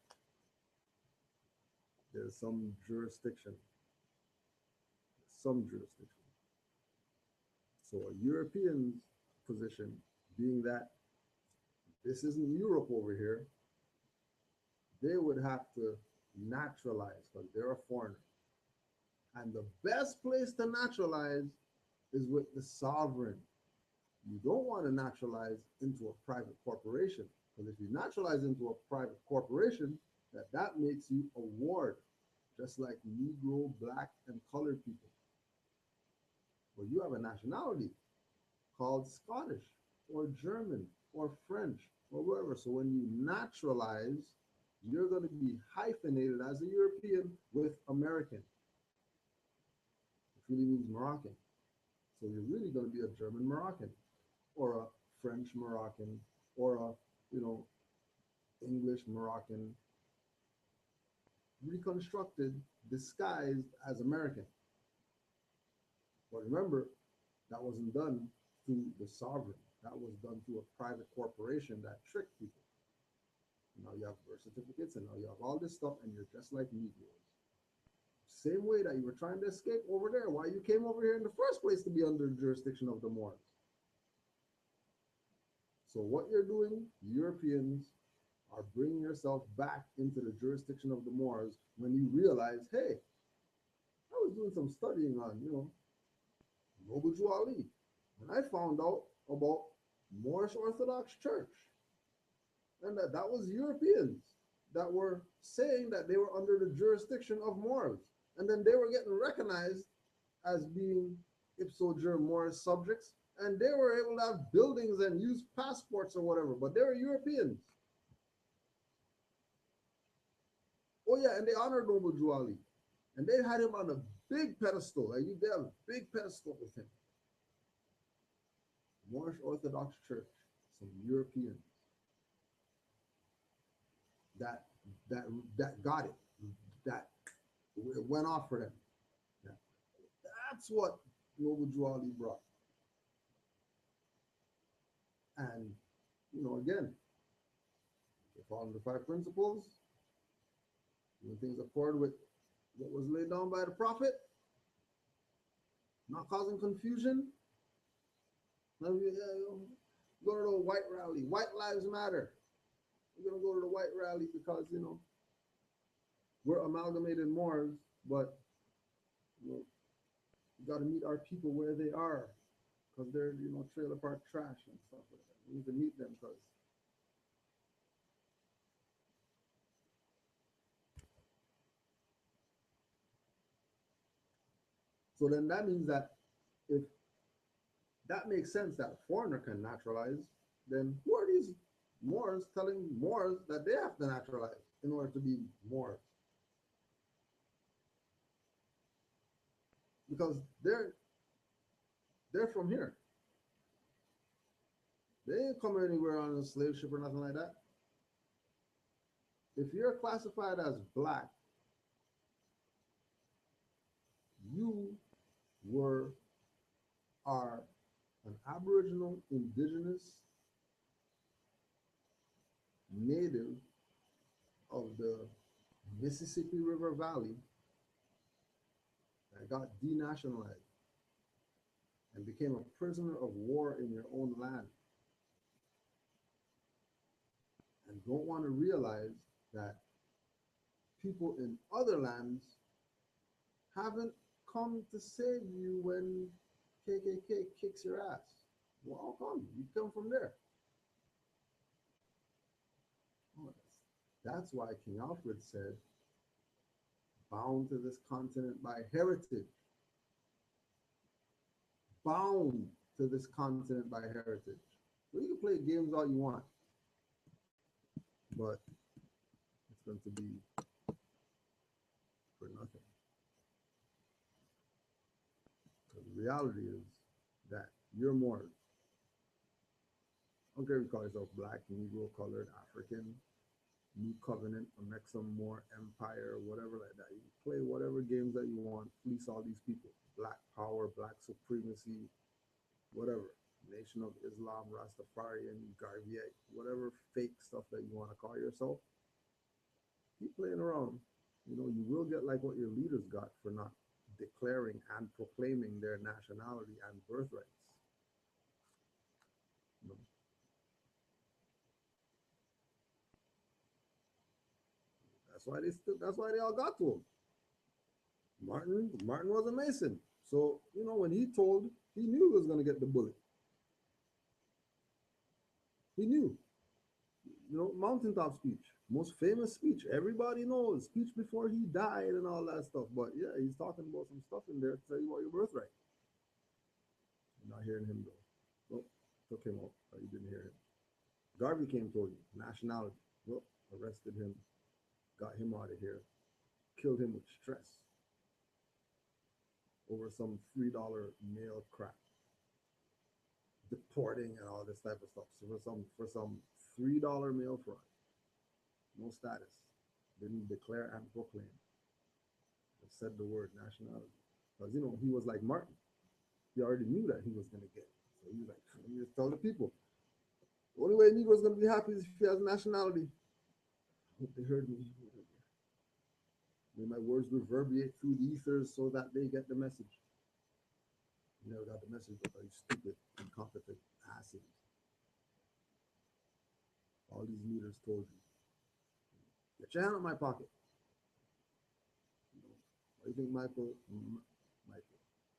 there's some jurisdiction. Some jurisdiction. So a European's position being that this isn't Europe over here, they would have to naturalize because they're a foreigner. And the best place to naturalize is with the sovereign. You don't want to naturalize into a private corporation, because if you naturalize into a private corporation, that makes you a ward, just like Negro, Black, and colored people. But you have a nationality called Scottish or German or French or whatever. So when you naturalize, you're going to be hyphenated as a European with American, which really means Moroccan. So you're really going to be a German Moroccan or a French Moroccan or a, you know, English Moroccan, reconstructed, disguised as American. But remember, that wasn't done through the sovereign. That was done through a private corporation that tricked people. Now you have birth certificates and now you have all this stuff and you're just like Negroes. Same way that you were trying to escape over there, why you came over here in the first place to be under the jurisdiction of the Moors. So what you're doing, Europeans are bringing yourself back into the jurisdiction of the Moors when you realize, hey, I was doing some studying on, you know, Noble Jew Ali, and I found out about Moorish Orthodox Church, and that was Europeans that were saying that they were under the jurisdiction of Moors, and then they were getting recognized as being ipso germ Moorish subjects, and they were able to have buildings and use passports or whatever, but they were Europeans. Oh yeah, and they honored Noble Drew Ali, and they had him on a big pedestal. Like they have a big pedestal with him. Moorish Orthodox Church, some Europeans that that got it, that it went off for them. Yeah. That's what Noble Drew Ali brought. And again, they follow the five principles, doing things accord with what was laid down by the prophet, not causing confusion. Go to the white rally. White lives matter. We're gonna go to the white rally because we're amalgamated Moors, but we got to meet our people where they are because they're trailer park trash and stuff like that. We need to meet them because so then that means that if that makes sense that a foreigner can naturalize, then who are these Moors telling Moors that they have to naturalize in order to be Moors? Because they're from here. They ain't come anywhere on a slave ship or nothing like that. If you're classified as black, you are an Aboriginal, Indigenous, native of the Mississippi River Valley that got denationalized and became a prisoner of war in your own land, and don't want to realize that people in other lands haven't come to save you when KKK kicks your ass. Well, how come? You come from there. Oh, that's why King Alfred said, bound to this continent by heritage. Bound to this continent by heritage. Well, you can play games all you want, but it's going to be for nothing. So the reality is that you're more, I don't care if you call yourself black, Negro, colored, African, New Covenant, or Mexam, Moor, Empire, whatever like that. You can play whatever games that you want, fleece all these people. Black power, black supremacy, whatever. Nation of Islam, Rastafarian, Garveyite, whatever fake stuff that you want to call yourself. Keep playing around. You will get like what your leaders got for not declaring and proclaiming their nationality and birthrights. That's why they all got to him. Martin was a Mason. So, when he knew he was gonna get the bullet. He knew. Mountaintop speech, most famous speech. Everybody knows speech before he died and all that stuff. But yeah, he's talking about some stuff in there to tell you about your birthright. You're not hearing him though. Well, took him out. You didn't hear him. Garvey came, told you nationality. Well, arrested him, got him out of here, killed him with stress over some $3 mail crap, deporting and all this type of stuff. So for some $3 mail fraud, no status, didn't declare and proclaim, said the word nationality, because he was like Martin. He already knew that he was going to get it. So he was like, let me just tell the people, the only way a Negro is going to be happy is if he has nationality. I hope they heard me. May my words reverberate through the ethers so that they get the message. You never got the message, but you stupid, incompetent asses. All these leaders told you. Get your hand in my pocket. Why do you think Michael,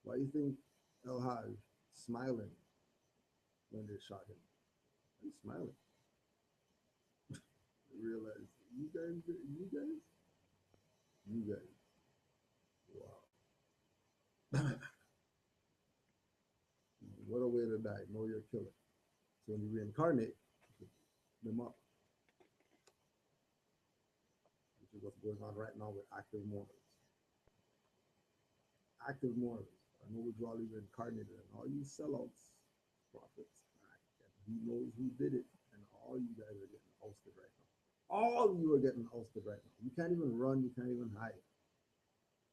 why do you think El Haj smiling when they shot him? He's smiling. They realized, you guys, wow. What a way to die. Know your killer. So when you reincarnate, them up. which is what's going on right now with active Moors. Active Moors. I know which all you incarnated and all you sellouts, prophets. He knows who did it, and all you guys are getting ousted right now. All of you are getting ousted right now. You can't even run, you can't even hide.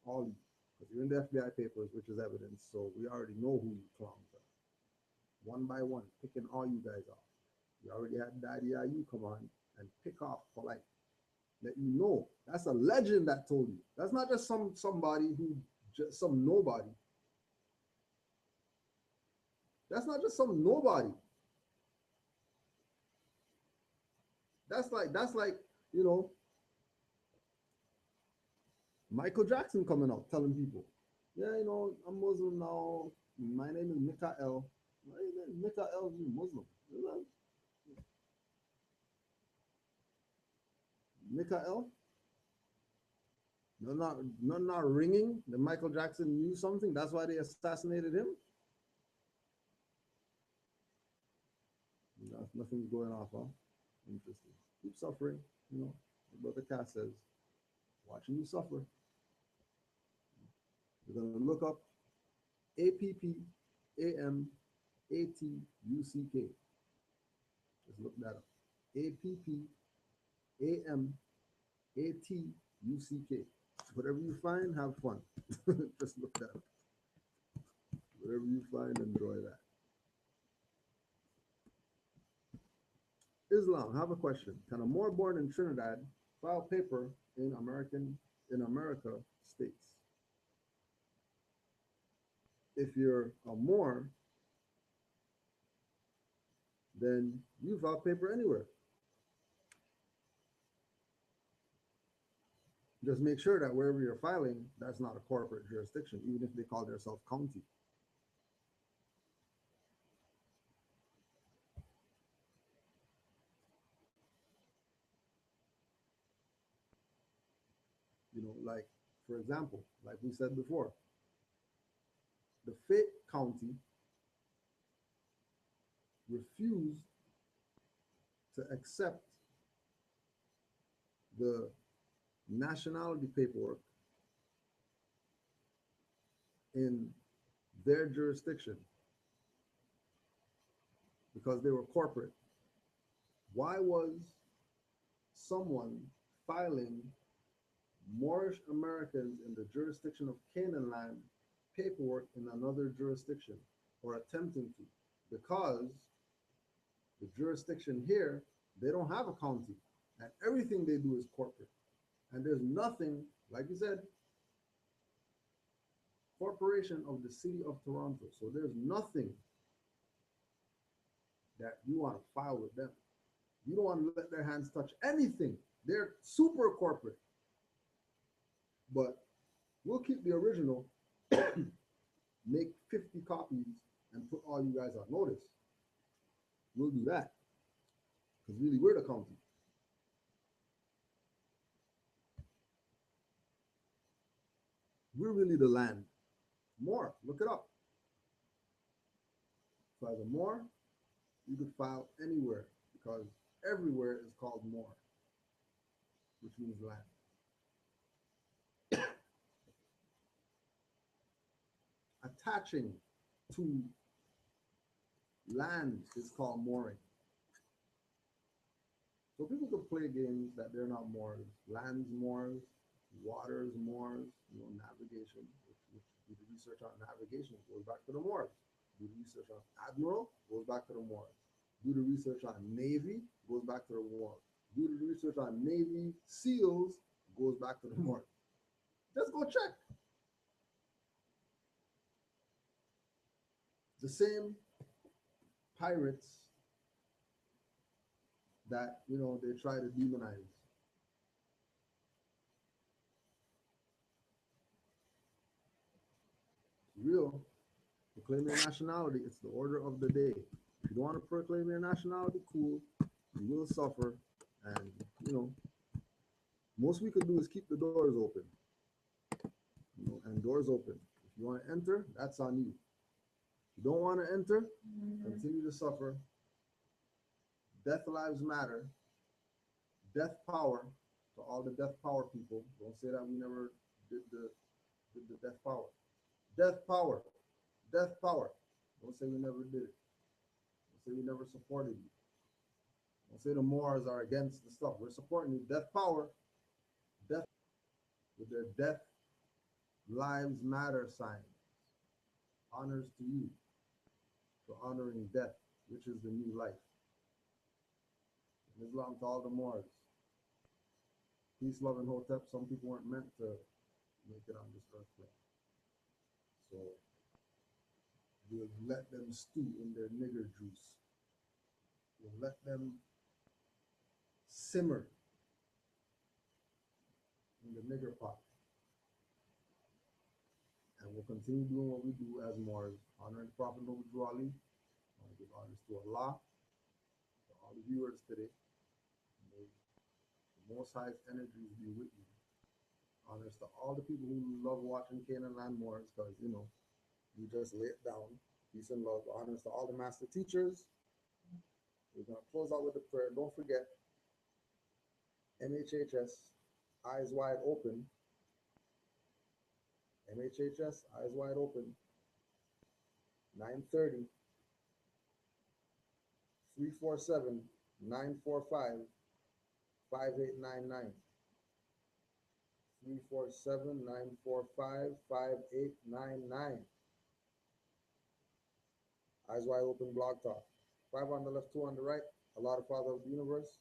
All of you. Because you're in the FBI papers, which is evidence, so we already know who you clowns are. One by one, picking all you guys off. We already had Daddy IU come on and pick off polite. Let you know. That's a legend that told you. That's not just somebody who just some nobody. That's not just some nobody. That's like, you know, Michael Jackson coming out telling people, yeah, you know, I'm Muslim now. My name is Mikael. My name is Mikael, you Muslim. You know? Mikael? Not ringing that Michael Jackson knew something. That's why they assassinated him. Nothing's going off, huh? Interesting. Keep suffering, you know. Brother Cass says, watching you suffer. You're gonna look up APPAMATUCK. Just look that up. APPAMATUCK. Whatever you find, have fun. Just look that up. Whatever you find, enjoy that. Islam, have a question. Can a Moor born in Trinidad file paper in America states? If you're a Moor, then you file paper anywhere. Just make sure that wherever you're filing, that's not a corporate jurisdiction, even if they call themselves county. You know, like, for example, like we said before, the Fayette County refused to accept the nationality paperwork in their jurisdiction because they were corporate. Why was someone filing Moorish Americans in the jurisdiction of Canaanland paperwork in another jurisdiction, or attempting to? Because the jurisdiction here, they don't have a county, and everything they do is corporate. And there's nothing, like you said, corporation of the city of Toronto. So there's nothing that you want to file with them. You don't want to let their hands touch anything. They're super corporate. But we'll keep the original, make 50 copies, and put all you guys on notice. We'll do that. Because really, we're the county. We're really the land. Moor, look it up. So as a Moor, you could file anywhere because everywhere is called Moor, which means land. Attaching to land is called mooring. So people could play games that they're not Moors. Lands Moors, waters Moors, you know, navigation, which do the research on navigation goes back to the Moors. Do the research on admiral goes back to the Moors. Do the research on navy goes back to the Moors. Do the research on navy seals goes back to the Moors. Just go check. The same pirates that, you know, they try to demonize. Real, proclaim your nationality. It's the order of the day. If you don't want to proclaim your nationality, cool. You will suffer. And, you know, most we could do is keep the doors open. You know, and doors open. If you want to enter, that's on you. If you don't want to enter, continue to suffer. Death lives matter. Death power To all the death power people, don't say that we never did the death power. Death power. Death power. Don't say we never did it. Don't say we never supported you. Don't say the Moors are against the stuff. We're supporting you. Death power. Death with their death lives matter signs. Honors to you for honoring death, which is the new life. Islam to all the Moors. Peace, love, and hotep. Some people weren't meant to make it on this earth plane. So we'll let them stew in their nigger juice. We'll let them simmer in the nigger pot. And we'll continue doing what we do as Moors, honoring the Prophet Noble Drew Ali. I want to give honors to Allah, to all the viewers today. May the Most High's energies be with you. Honors to all the people who love watching Canaanland Moors, because, you know, you just lay it down. Peace and love. Honors to all the master teachers. We're going to close out with a prayer. Don't forget, MHHS, eyes wide open. MHHS, eyes wide open. 930 347 945 5899. 347 945 5899. Eyes wide open blog talk. 5 on the left, 2 on the right. Allah, the Father of the universe,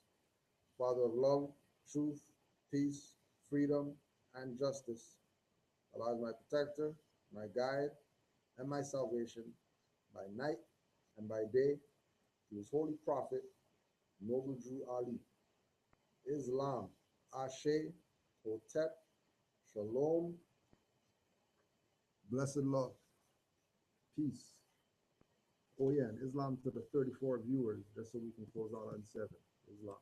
Father of love, truth, peace, freedom, and justice. Allah is my protector, my guide, and my salvation by night and by day. To his holy prophet, Noble Drew Ali. Islam, Ashe, Hotep, Shalom, blessed love, peace. Oh yeah, and Islam to the 34 viewers, just so we can close out on 7. Islam.